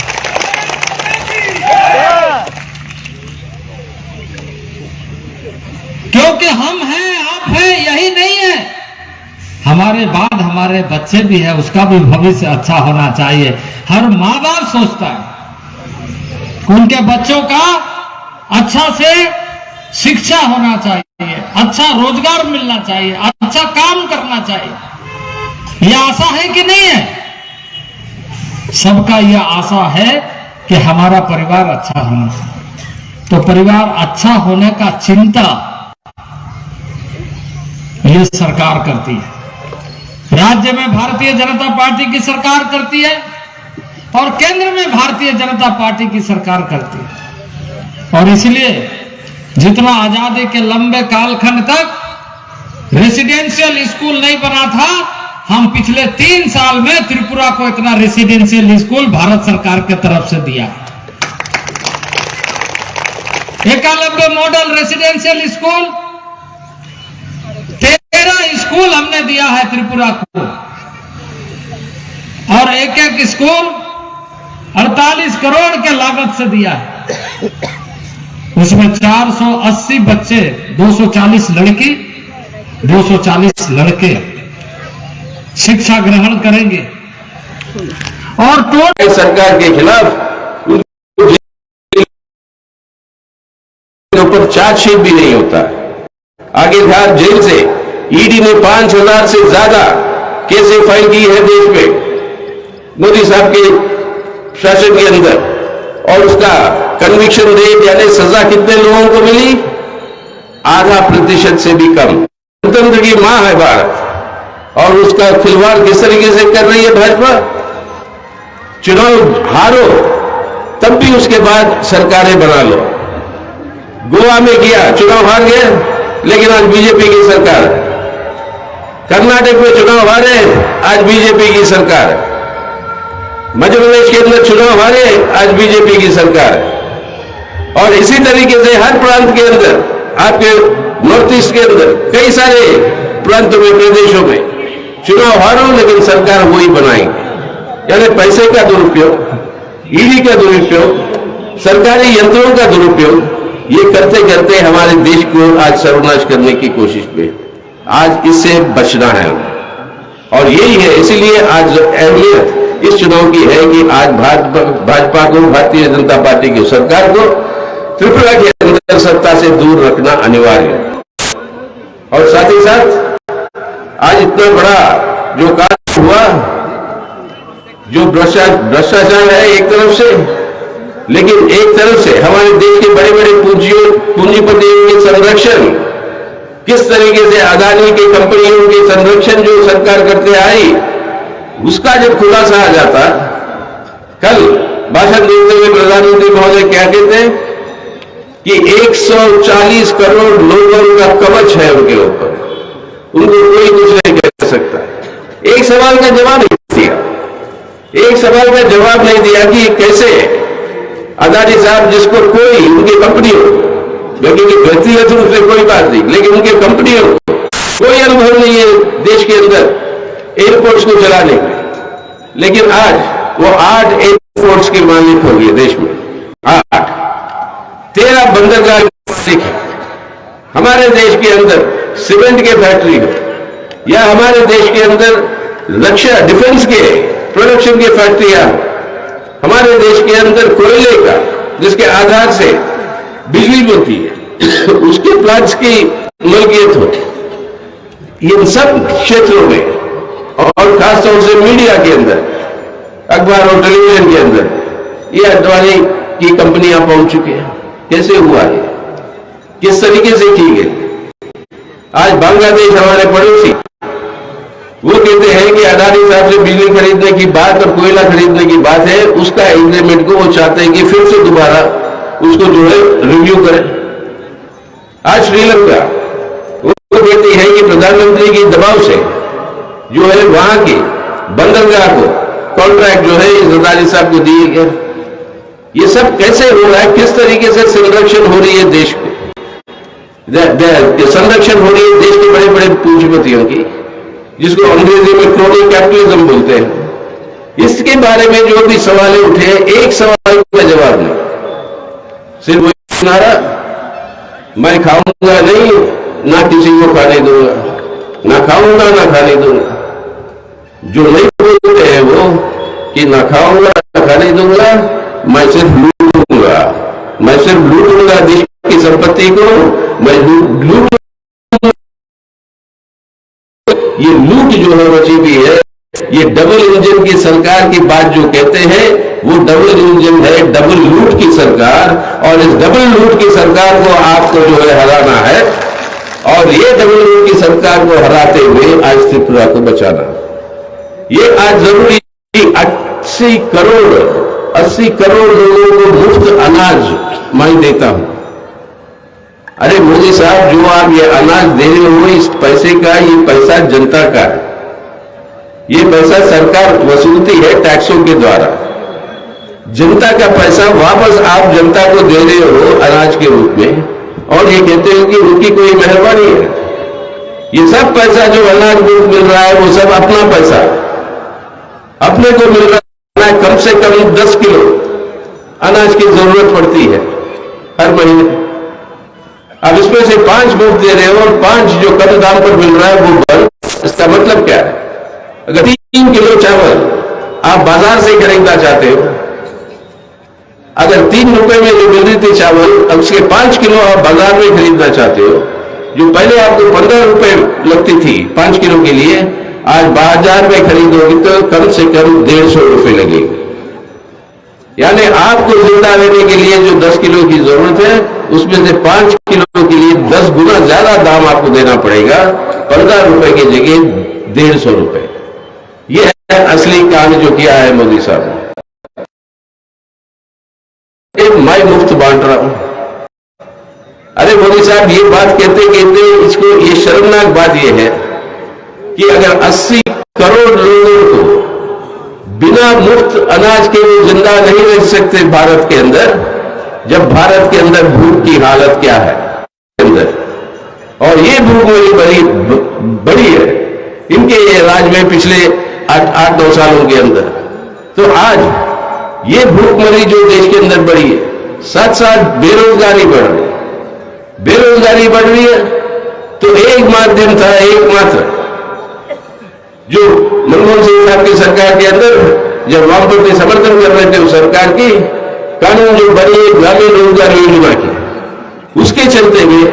क्योंकि हम हैं, आप हैं, यही नहीं है, हमारे बाद हमारे बच्चे भी है, उसका भी भविष्य अच्छा होना चाहिए। हर माँ बाप सोचता है उनके बच्चों का अच्छा से शिक्षा होना चाहिए, अच्छा रोजगार मिलना चाहिए, अच्छा काम करना चाहिए। यह आशा है कि नहीं है? सबका यह आशा है कि हमारा परिवार अच्छा होना चाहिए। तो परिवार अच्छा होने का चिंता ये सरकार करती है। राज्य में भारतीय जनता पार्टी की सरकार करती है और केंद्र में भारतीय जनता पार्टी की सरकार करती है। और इसलिए जितना आजादी के लंबे कालखंड तक रेसिडेंशियल स्कूल नहीं बना था, हम पिछले 3 साल में त्रिपुरा को इतना रेसिडेंशियल स्कूल भारत सरकार की तरफ से दिया। Eklavya model residential school, 13 school हमने दिया है त्रिपुरा को, और एक एक स्कूल 48 करोड़ के लागत से दिया है। उसमें 480 बच्चे, 240 लड़की, 240 लड़के शिक्षा ग्रहण करेंगे। और टोटल सरकार के खिलाफ ऊपर चार्जशीट भी नहीं होता। आगे बाहर जेल से ईडी ने 5000 से ज्यादा केसें फाइल की है देश में मोदी साहब के शासन के अंदर, और उसका कन्विक्शन रेट यानी सजा कितने लोगों को मिली? 0.5% से भी कम। गणतंत्र की मां है भारत, और उसका खिलवाड़ किस तरीके से कर रही है भाजपा। चुनाव हारो तब भी उसके बाद सरकारें बना लो। गोवा में किया, चुनाव हार गए, लेकिन आज बीजेपी की सरकार है। कर्नाटक में चुनाव हारे, आज बीजेपी की सरकार है। मध्य प्रदेश के अंदर चुनाव हारे, आज बीजेपी की सरकार है। और इसी तरीके से हर प्रांत के अंदर, आपके नॉर्थ ईस्ट के अंदर कई सारे प्रांतों में, प्रदेशों में चुनाव हारो लेकिन सरकार वही बनाएंगे। यानी पैसे का दुरुपयोग, ईडी का दुरुपयोग, सरकारी यंत्रों का दुरुपयोग, ये करते करते हमारे देश को आज सर्वनाश करने की कोशिश पे। आज इससे बचना है, और यही है, इसीलिए आज अहमियत इस चुनाव की है कि आज भाजपा को, भारतीय जनता पार्टी की सरकार को त्रिपुरा के अंदर सत्ता से दूर रखना अनिवार्य है। और साथ ही साथ आज इतना बड़ा जो कार्य हुआ, जो भ्रष्टाचार है एक तरफ से, लेकिन एक तरफ से हमारे देश के बड़े बड़े पूंजीपतियों के संरक्षण, किस तरीके से अदानी की कंपनियों के संरक्षण जो सरकार करते आई, उसका जब खुलासा आ जाता। कल भाषण देते हुए प्रधानमंत्री महोदय क्या कहते हैं कि 140 करोड़ लोगों का कवच है उनके ऊपर, उनको कोई कुछ नहीं कह सकता। एक सवाल का जवाब नहीं दिया, एक सवाल का जवाब नहीं दिया कि कैसे अदानी साहब, जिसको कोई उनकी कंपनियों, क्योंकि व्यक्तिगत रूप से कोई बात नहीं, लेकिन उनकी कंपनियों कोई अनुभव नहीं है देश के अंदर एयरपोर्ट्स को चलाने में, लेकिन आज वो 8 एयरपोर्ट्स के मालिक हो गए देश में। 8, 13 बंदरगाह मालिक है। हमारे देश के अंदर सीमेंट के फैक्ट्री हो, या हमारे देश के अंदर रक्षा डिफेंस के प्रोडक्शन की फैक्ट्रियां, हमारे देश के अंदर कोयले का, जिसके आधार से बिजली बनती है, उसके प्लांट्स की मलकियत हो। इन सब क्षेत्रों में, और खासतौर से मीडिया के अंदर, अखबार और टेलीविजन के अंदर, ये अडवाणी की कंपनियां पहुंच चुकी हैं। कैसे हुआ है, किस तरीके से की गई? आज बांग्लादेश हमारे पड़ोसी, वो कहते हैं कि अडानी साहब से बिजली खरीदने की बात और कोयला खरीदने की बात है, उसका एग्रीमेंट को वो चाहते हैं कि फिर से दोबारा उसको जो है रिव्यू करें। आज श्रीलंका वो कहती है कि प्रधानमंत्री के दबाव से जो है वहां की बंदरगाह को कॉन्ट्रैक्ट जो है इस अडानी साहब को दिए गए। ये सब कैसे हो रहा है, किस तरीके से संरक्षण हो रही है देश को, संरक्षण हो रही है देश के बड़े बड़े पूंजीपतियों की, जिसको अंग्रेजी में क्रोनी कैपिटलिज्म बोलते हैं। इसके बारे में जो भी सवाल उठे, एक सवाल का जवाब नहीं, सिर्फ वही नारा, मैं खाऊंगा नहीं, ना किसी को खाने दूंगा, ना खाऊंगा ना खाने दूंगा। जो नहीं बोलते हैं वो कि ना खाऊंगा ना खाने दूंगा, मैं सिर्फ लूटूंगा, मैं सिर्फ लूटूंगा देश की संपत्ति को, मैं लूट। ये लूट जो है बची भी है, ये डबल इंजन की सरकार की बात जो कहते हैं, वो डबल इंजन है, डबल लूट की सरकार। और इस डबल लूट की सरकार को आपको जो है हराना है, और ये डबल लूट की सरकार को हराते हुए आज त्रिपुरा को बचाना। ये आज जरूरी 80 करोड़ लोगों को मुफ्त अनाज मैं देता हूं। अरे मोदी साहब, जो आप ये अनाज दे रहे हो, इस पैसे का, ये पैसा जनता का है, ये पैसा सरकार वसूलती है टैक्सों के द्वारा। जनता का पैसा वापस आप जनता को दे रहे हो अनाज के रूप में, और ये कहते हो कि उनकी कोई मेहरबानी है। ये सब पैसा जो अनाज मुफ्त मिल रहा है वो सब अपना पैसा, अपने को मिल रहा है। कम से कम 10 किलो अनाज की जरूरत पड़ती है हर महीने। अब इसमें से 5 मुफ्त दे रहे हो और 5 जो कम दाम पर मिल रहा है वो बंद। इसका मतलब क्या है? अगर 3 किलो चावल आप बाजार से खरीदना चाहते हो, अगर 3 रुपए में जो मिल रही थी चावल, अब उसके 5 किलो आप बाजार में खरीदना चाहते हो, जो पहले आपको 15 रुपए लगती थी 5 किलो के लिए, आज बाजार में खरीदोगे तो कम से कम 150 रुपए लगेगी। यानी आपको जिंदा रहने के लिए जो 10 किलो की जरूरत है, उसमें से 5 किलो के लिए 10 गुना ज्यादा दाम आपको देना पड़ेगा, 15 रुपए की जगह 150 रुपए। यह है असली काम जो किया है मोदी साहब ने। मैं मुफ्त बांट रहा हूं। अरे मोदी साहब, ये बात कहते कहते इसको, ये शर्मनाक बात ये है कि अगर 80 करोड़ लोगों को बिना मुफ्त अनाज के वो जिंदा नहीं रह सकते भारत के अंदर, जब भारत के अंदर भूख की हालत क्या है अंदर, और ये भूख बड़ी है इनके राज में पिछले 8-9 सालों के अंदर। तो आज ये भूखमरी जो देश के अंदर बढ़ी है, साथ साथ बेरोजगारी बढ़ रही है। बेरोजगारी बढ़ रही है तो एक माध्यम था, एकमात्र, जो मनमोहन सिंह साहब की सरकार के अंदर जब वामपंथी समर्थन कर रहे थे उस सरकार की, कानून जो बनी ग्रामीण रोजगार योजना की, उसके चलते हुए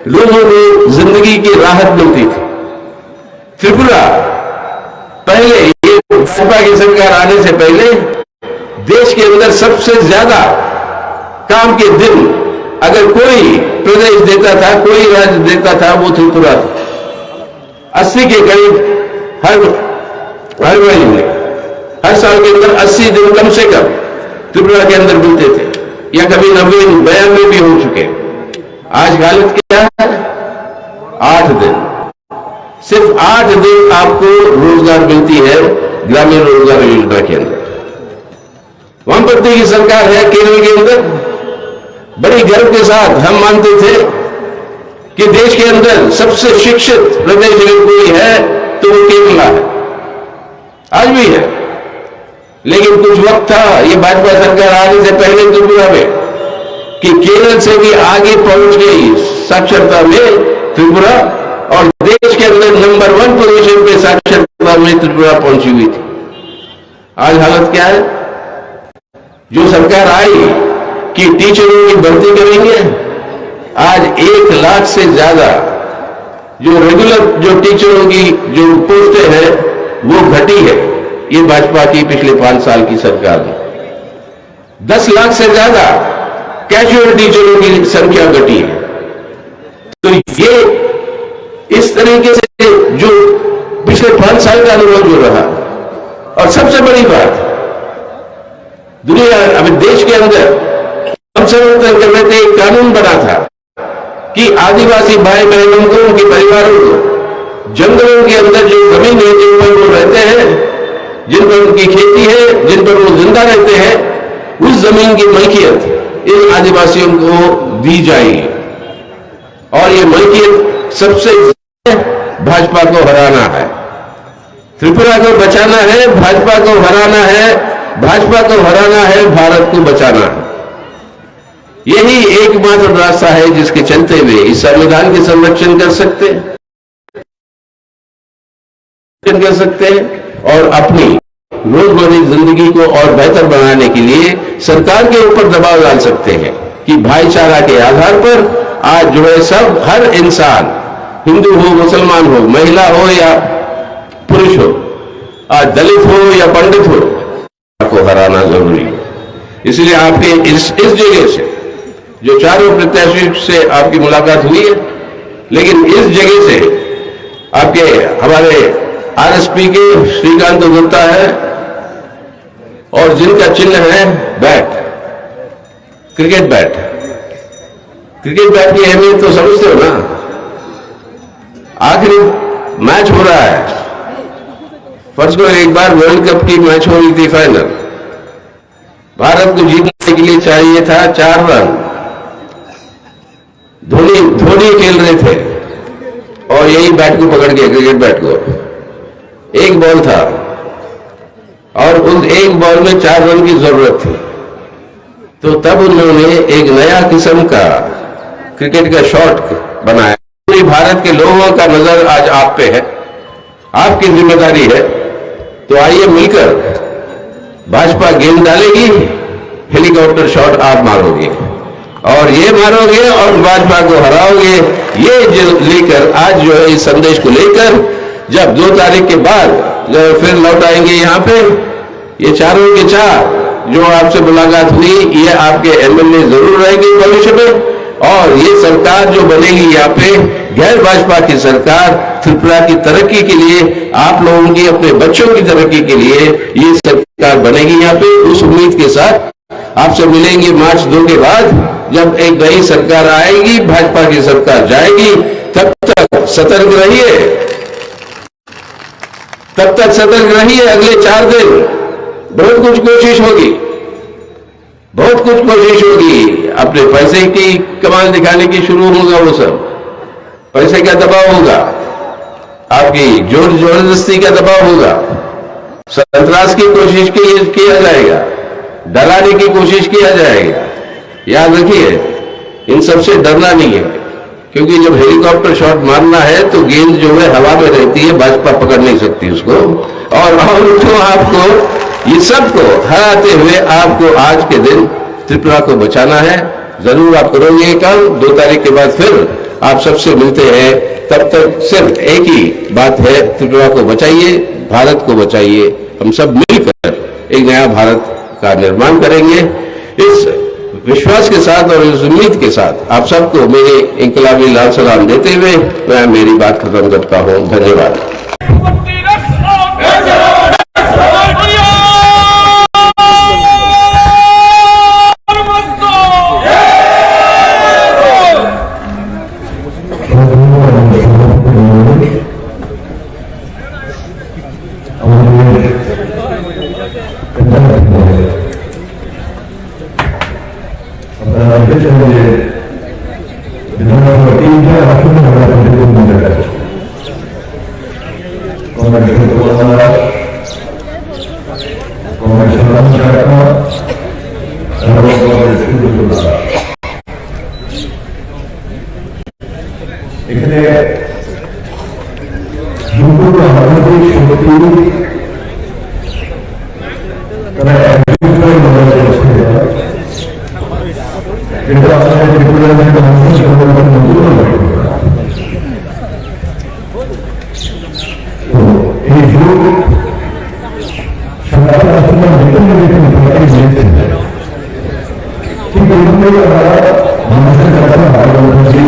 लोगों को जिंदगी की राहत मिलती थी। त्रिपुरा पहले, ये भाजपा की सरकार आने से पहले देश के अंदर सबसे ज्यादा काम के दिन अगर कोई प्रदेश देता था, कोई राज्य देता था, वो त्रिपुरा था। 80 के करीब हर महीने, हर साल के अंदर 80 दिन कम से कम त्रिपुरा के अंदर मिलते थे, या कभी 90-92 भी हो चुके। आज हालत क्या है? 8 दिन, सिर्फ 8 दिन आपको रोजगार मिलती है ग्रामीण रोजगार योजना के अंदर। वामपंथी की सरकार है केरल के अंदर, बड़ी गर्व के साथ हम मानते थे कि देश के अंदर सबसे शिक्षित प्रदेश अगर कोई है तो वो केरला है, आज भी है। लेकिन कुछ वक्त था, ये भाजपा सरकार आने से पहले त्रिपुरा में, कि केरल से भी आगे पहुंच गई साक्षरता में त्रिपुरा, और देश के अंदर नंबर 1 पोजीशन पे साक्षरता में त्रिपुरा पहुंची हुई थी। आज हालत क्या है? जो सरकार आई कि टीचरों की भर्ती करेंगे, आज 1 लाख से ज्यादा जो रेगुलर जो टीचरों की जो पोस्टें हैं वो घटी है, ये भाजपा की पिछले 5 साल की सरकार में। 10 लाख से ज्यादा कैजुअल टीचरों की संख्या घटी है। तो ये इस तरीके से जो पिछले 5 साल का अनुभव जो रहा, और सबसे बड़ी बात, दुनिया अभी देश के अंदर हम समर्थन कर रहे थे, एक कानून बना था कि आदिवासी भाई बहनों को, उनके परिवारों को जंगलों के अंदर जो जमीन है जिन पर वो रहते हैं, जिन पर उनकी खेती है, जिन पर वो जिंदा रहते हैं, उस जमीन की मलकियत इन आदिवासियों को दी जाएगी। और ये मलकियत सबसे भाजपा को हराना है, त्रिपुरा को बचाना है, भाजपा को हराना है, भाजपा को हराना है, भारत को बचाना है। यही एकमात्र रास्ता है जिसके चलते हुए इस संविधान के संरक्षण कर सकते हैं और अपनी रोजमर्रा जिंदगी को और बेहतर बनाने के लिए सरकार के ऊपर दबाव डाल सकते हैं कि भाईचारा के आधार पर आज जो है सब, हर इंसान, हिंदू हो, मुसलमान हो, महिला हो या पुरुष हो, आज दलित हो या पंडित हो, को हराना जरूरी है। इसलिए आपके इस जगह से जो चारों प्रत्याशियों से आपकी मुलाकात हुई है, लेकिन इस जगह से आपके हमारे आरएसपी के श्रीकांत गुप्ता है, और जिनका चिन्ह है bat, cricket bat. Cricket bat की अहमियत तो समझते हो ना। आखिरी मैच हो रहा है, फर्स्ट को एक बार वर्ल्ड कप की मैच हो रही थी फाइनल, भारत को जीतने के लिए चाहिए था 4 रन। धोनी खेल रहे थे और यही बैट को पकड़ के, क्रिकेट बैट को, एक बॉल था और उस एक बॉल में 4 रन की जरूरत थी। तो तब उन्होंने एक नया किस्म का क्रिकेट का शॉट बनाया। पूरी भारत के लोगों का नजर आज आप पे है, आपकी जिम्मेदारी है। तो आइए मिलकर, भाजपा गेंद डालेगी, हेलीकॉप्टर शॉट आप मारोगे और ये मारोगे और भाजपा को हराओगे। ये जो लेकर आज जो है इस संदेश को लेकर जब 2 तारीख के बाद जब फिर लौट आएंगे यहाँ पे, ये चारों के 4 जो आपसे मुलाकात हुई, ये आपके एमएलए जरूर रहेंगे भविष्य में। और ये सरकार जो बनेगी यहाँ पे, गैर भाजपा की सरकार, त्रिपुरा की तरक्की के लिए, आप लोगों की, अपने बच्चों की तरक्की के लिए ये सरकार बनेगी यहाँ पे। उस उम्मीद के साथ आपसे मिलेंगे मार्च 2 के बाद, जब एक नई सरकार आएगी, भाजपा की सरकार जाएगी। तब तक सतर्क रहिए, तब तक सतर्क रहिए। अगले 4 दिन बहुत कुछ कोशिश होगी, बहुत कुछ कोशिश होगी। अपने पैसे की कमाल दिखाने की शुरू होगा, वो सब पैसे का दबाव होगा, आपकी जोर जबरदस्ती का दबाव होगा, संतरास की कोशिश किया जाएगा, डराने की कोशिश किया जाएगा। याद रखिए, इन सबसे डरना नहीं है, क्योंकि जब हेलीकॉप्टर शॉट मारना है तो गेंद जो है हवा में रहती है, भाजपा पकड़ नहीं सकती उसको। और तो आपको ये सबको हराते हुए आपको आज के दिन त्रिपुरा को बचाना है। जरूर आप करोगे कल 2 तारीख के बाद फिर आप सबसे मिलते हैं। तब तक सिर्फ एक ही बात है, त्रिपुरा को बचाइए, भारत को बचाइए। हम सब मिलकर एक नया भारत का निर्माण करेंगे। इस विश्वास के साथ और इस उम्मीद के साथ आप सबको मेरे इंकलाबी लाल सलाम देते हुए मैं मेरी बात खत्म करता हूं। धन्यवाद। এখানে আমাদের শক্তি তারা কিন্তু আমাদের এই যুগ ঠিক এইভাবে আমরা মানুষের কাছে ভালোবাসা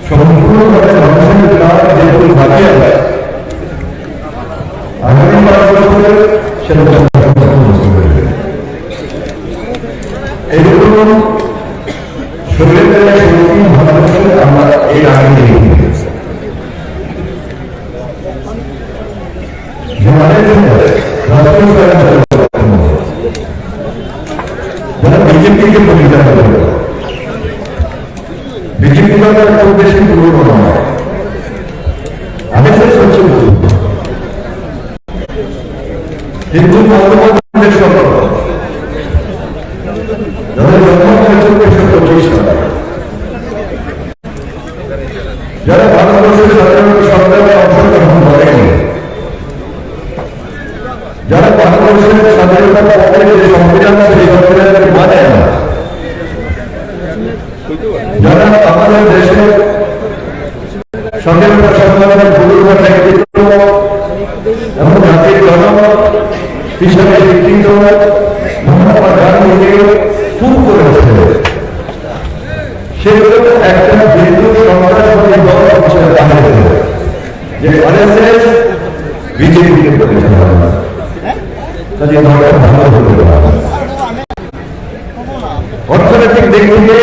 সম্পূর্ণভাবে মানুষের প্রাণ যেহেতু বাকি আছে আগামী 5 বছরে সেটা এইরকম শরীরের শক্তি ভালোবাসে আমরা এই আগে দেখি যারা বিজেপিকে পরিচালনা করে বিজেপি দলের খুব বেশি পুরনো নয় আমি শেষ করছি হিন্দু ধর্মের সকল যাদের জন্ম হয়েছে 1925 সালে যারা ভারতবর্ষের স্বাধীনতা সংগ্রামে অংশগ্রহণ করেনি যারা ভারতবর্ষের স্বাধীনতা পক্ষে যে সংবিধান সেই সংবিধানকে মানে না যারা আমাদের দেশের স্বাধীনতা সংগ্রামের পূর্ব নেতৃত্ব এবং জাতির জনক হিসেবে স্বীকৃত মহাত্মা গান্ধীকে খুন করেছে সেগুলো একটা হিন্দু সন্ত্রাসবাদী দল হিসেবে দাঁড়িয়েছে যে আরএসএস বিজেপিকে পরিচালনা কাজে দলটা ভালো হতে পারে অর্থনৈতিক দিক থেকে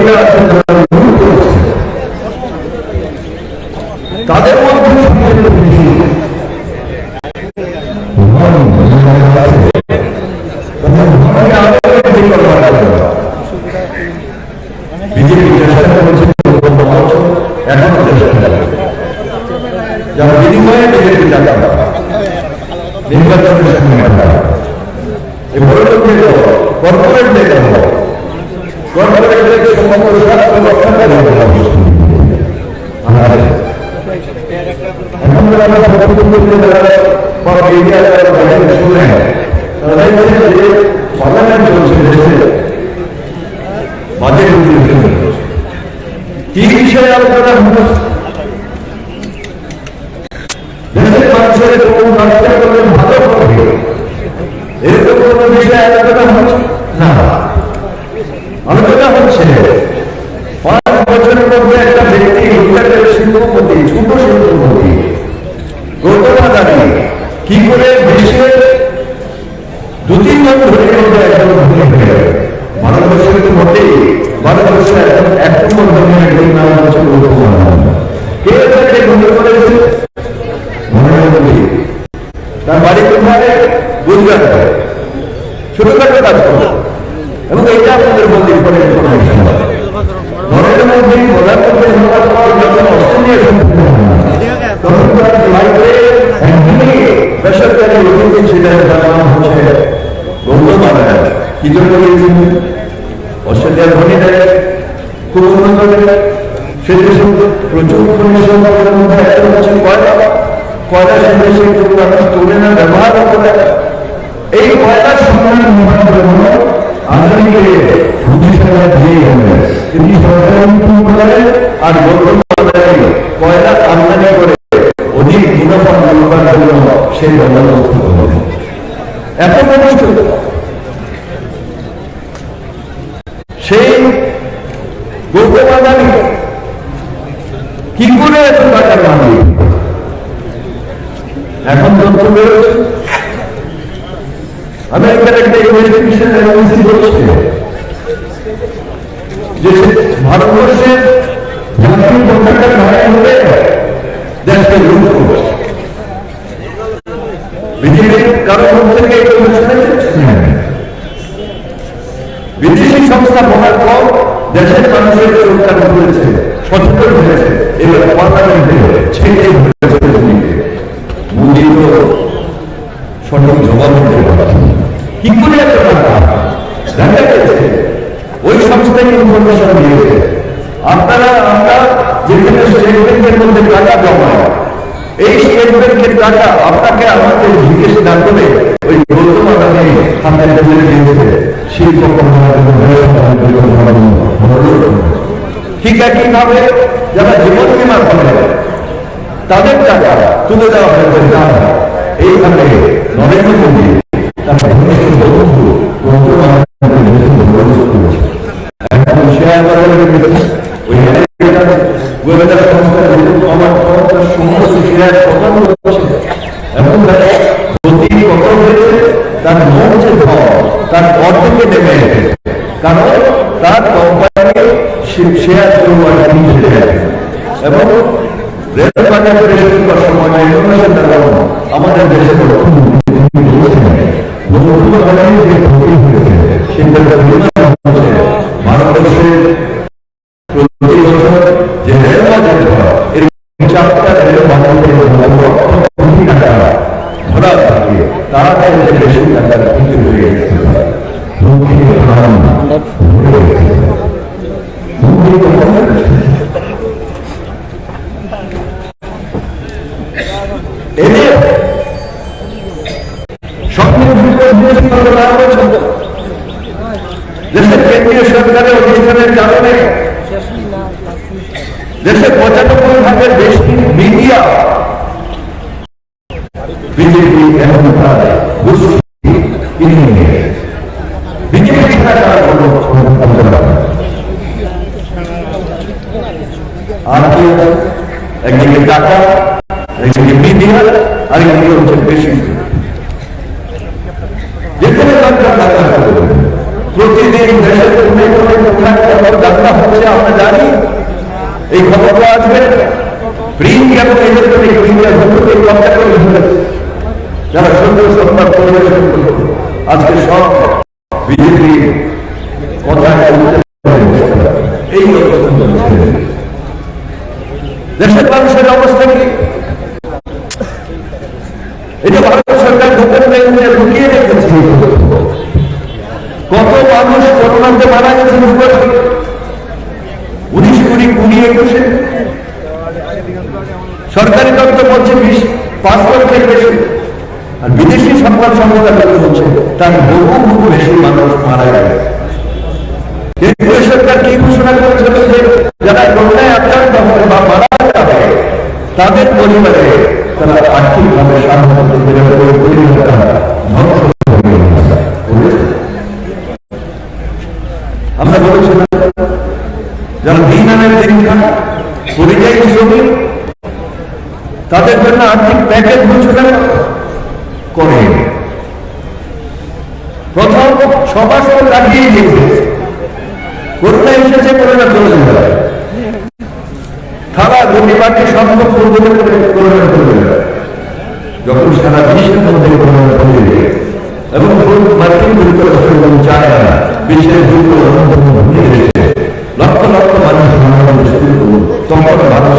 কর্মীরা আছেন যারা বিরোধী করছে, তাদের মধ্যে সবচেয়ে বেশি বিজেপি চেষ্টা করেছে এখনো চেষ্টা করে, যার বিনিময়ে বিজেপি টাকা নির্বাচনের সময় এই বড় কর্পোরেট ডেটা কর্পোরেট ডেটে সমগ্র স্বাস্থ্য রক্ষাকারী এখন যারা শুনে তারাই বলে যে পার্লামেন্ট চলছে দেশে বাজেট কি বিষয়ে আলোচনা হচ্ছে, দেশের মানুষের কোন কাজটা করলে ভালো হবে এরকম কোন বিষয়ে আলোচনা হচ্ছে না। আলোচনা হচ্ছে 5 বছরের মধ্যে একটা ব্যক্তি শিল্পপতি, ছোট শিল্পপতি গৌতম আদানি কি করে বিশ্বের 2-3 জন ধরে একজন ভারতবর্ষের তো মোটেই ভারতবর্ষের এক নম্বর ধরনের একজন নাম হচ্ছে গৌতম আদানি। কে তাকে বন্ধ করেছে? তার বাড়ি কোথায়? গুজরাটে। ছোটখাটো কাজ করো এবং এটা আপনাদের বলতে পারে নরেন্দ্র মোদী প্রধানমন্ত্রী হওয়ার পর যখন অস্ট্রেলিয়া তখন তার ফ্লাইটে বেসরকারি অতিথি ছিলেন, তার নাম হচ্ছে গৌতম আদানি। কি জন্য গিয়েছেন? অস্ট্রেলিয়ার ধনী দেয়, খুব উন্নত দেয়, সে দেশে প্রচুর খনিজ সম্পদের মধ্যে একটা হচ্ছে কয়লা। কয়লা সে দেশে কিন্তু এখন তুলে না ব্যবহার করে। এই কয়লার সন্ধান নির্মাণ জন্য আদানিকে 25 টাকা দিয়ে তিনি সরকারি করে আর গৌতম আদানি কয়লা আমদানি করে অধিক মুনাফা লাভের জন্য সেই ব্যবস্থা করে। এত কষ্ট সেই গৌতম আদানি কি করে এত টাকা মালিক? এখন তথ্য বেরোচ্ছে আমেরিকার একটা ইনভেস্টিগেশন এজেন্সি বলছে যে ভারতবর্ষের জাতীয় পতাকা ধরে হলে দেশকে লুট করছে। বিজেপির কারণ হচ্ছে বিদেশি সংস্থা বলার পর দেশের মানুষের রক্ষা করেছে, সচেতন হয়েছে, এবার পার্লামেন্টে ছেড়ে মোদী তো সঠিক জবাব দিতে পারছে কি করে দেখা গেছে ওই সংস্থায় ইনফরমেশন দিয়েছে। আপনারা আমরা যেখানে স্টেট ব্যাংকের মধ্যে টাকা জমায়, এই স্টেট ব্যাংকের টাকা আপনাকে আমাকে জিজ্ঞেস না করে ওই গৌতম আদানি হাতে তুলে দিয়েছে শিল্প ঠিক একইভাবে যারা জীবন বীমা করে তাদের টাকা তুলে দেওয়া হয়েছে। এইভাবে নরেন্দ্র মোদী তার বন্ধু শেয়ার গোয়েন্দা সংস্থা আমার সমস্ত শেয়ার কখন হচ্ছে এবং প্রতি কত হয়েছে তার মঞ্চে তার অর্থকে নেমে এসেছে, কারণ তার কোম্পানি শেয়ার এবং রেল বাজারে সময় আমাদের দেশে ভারতবর্ষের প্রতি বছর যে রেল বাজার এর 4টা রেল বাজারে ধরা থাকে তার বেশি টাকা কিন্তু হয়ে গেছে। দেশের কেন্দ্রীয় সরকারের অধিকারের কারণে দেশের 95% বেশি মিডিয়া বিজেপি এখন বিজেপি আর কি একদিকে টাকা, একদিকে মিডিয়া, আর একদিকে হচ্ছে বেশি যেখানে প্রতিদিন দেশের সব যাত্রা হচ্ছে আমরা জানি, এই খবর তো আসবে। প্রিন্ট এবং ইলেকট্রনিক মিডিয়া ঘটকে কন্ট্যাক্ট করে ধরেছে যারা সুন্দর সংবাদ পরিবেশন করল। আজকে সব বিজেপি কথা এই দেশের মানুষের অবস্থা কি? এটা ভারত সরকার ঢুকিয়ে রেখেছে। কত মানুষ করোনাতে মারা গেছে? 19 কুড়ি 21 সরকারি তথ্য বলছে 5 লক্ষের বেশি, আর বিদেশি সংবাদ সংস্থা বলছে তার বহু বেশি মানুষ মারা গেছে। কেন্দ্রীয় সরকার কি ঘোষণা করেছিল যে যারা করোনায় আক্রান্ত হবে বা মারা যাবে তাদের পরিবারে তারা আর্থিকভাবে সাহায্য আমরা বলেছিলাম যারা দিন আনের দিন খান পরিযায়ী শ্রমিক তাদের জন্য আর্থিক প্যাকেজ ঘোষণা করে প্রথম 6 মাস লাগিয়ে দিয়েছে। করোনা এসেছে, করোনা চলে যাবে, থালা গতি বাটি সম্ভব করোনা চলে যাবে। যখন সারা বিশ্বের মধ্যে করোনা চলে যায় এবং মার্কিন যুক্তরাষ্ট্র চায় না বিশ্বের লক্ষ লক্ষ মানুষ তখন ভারত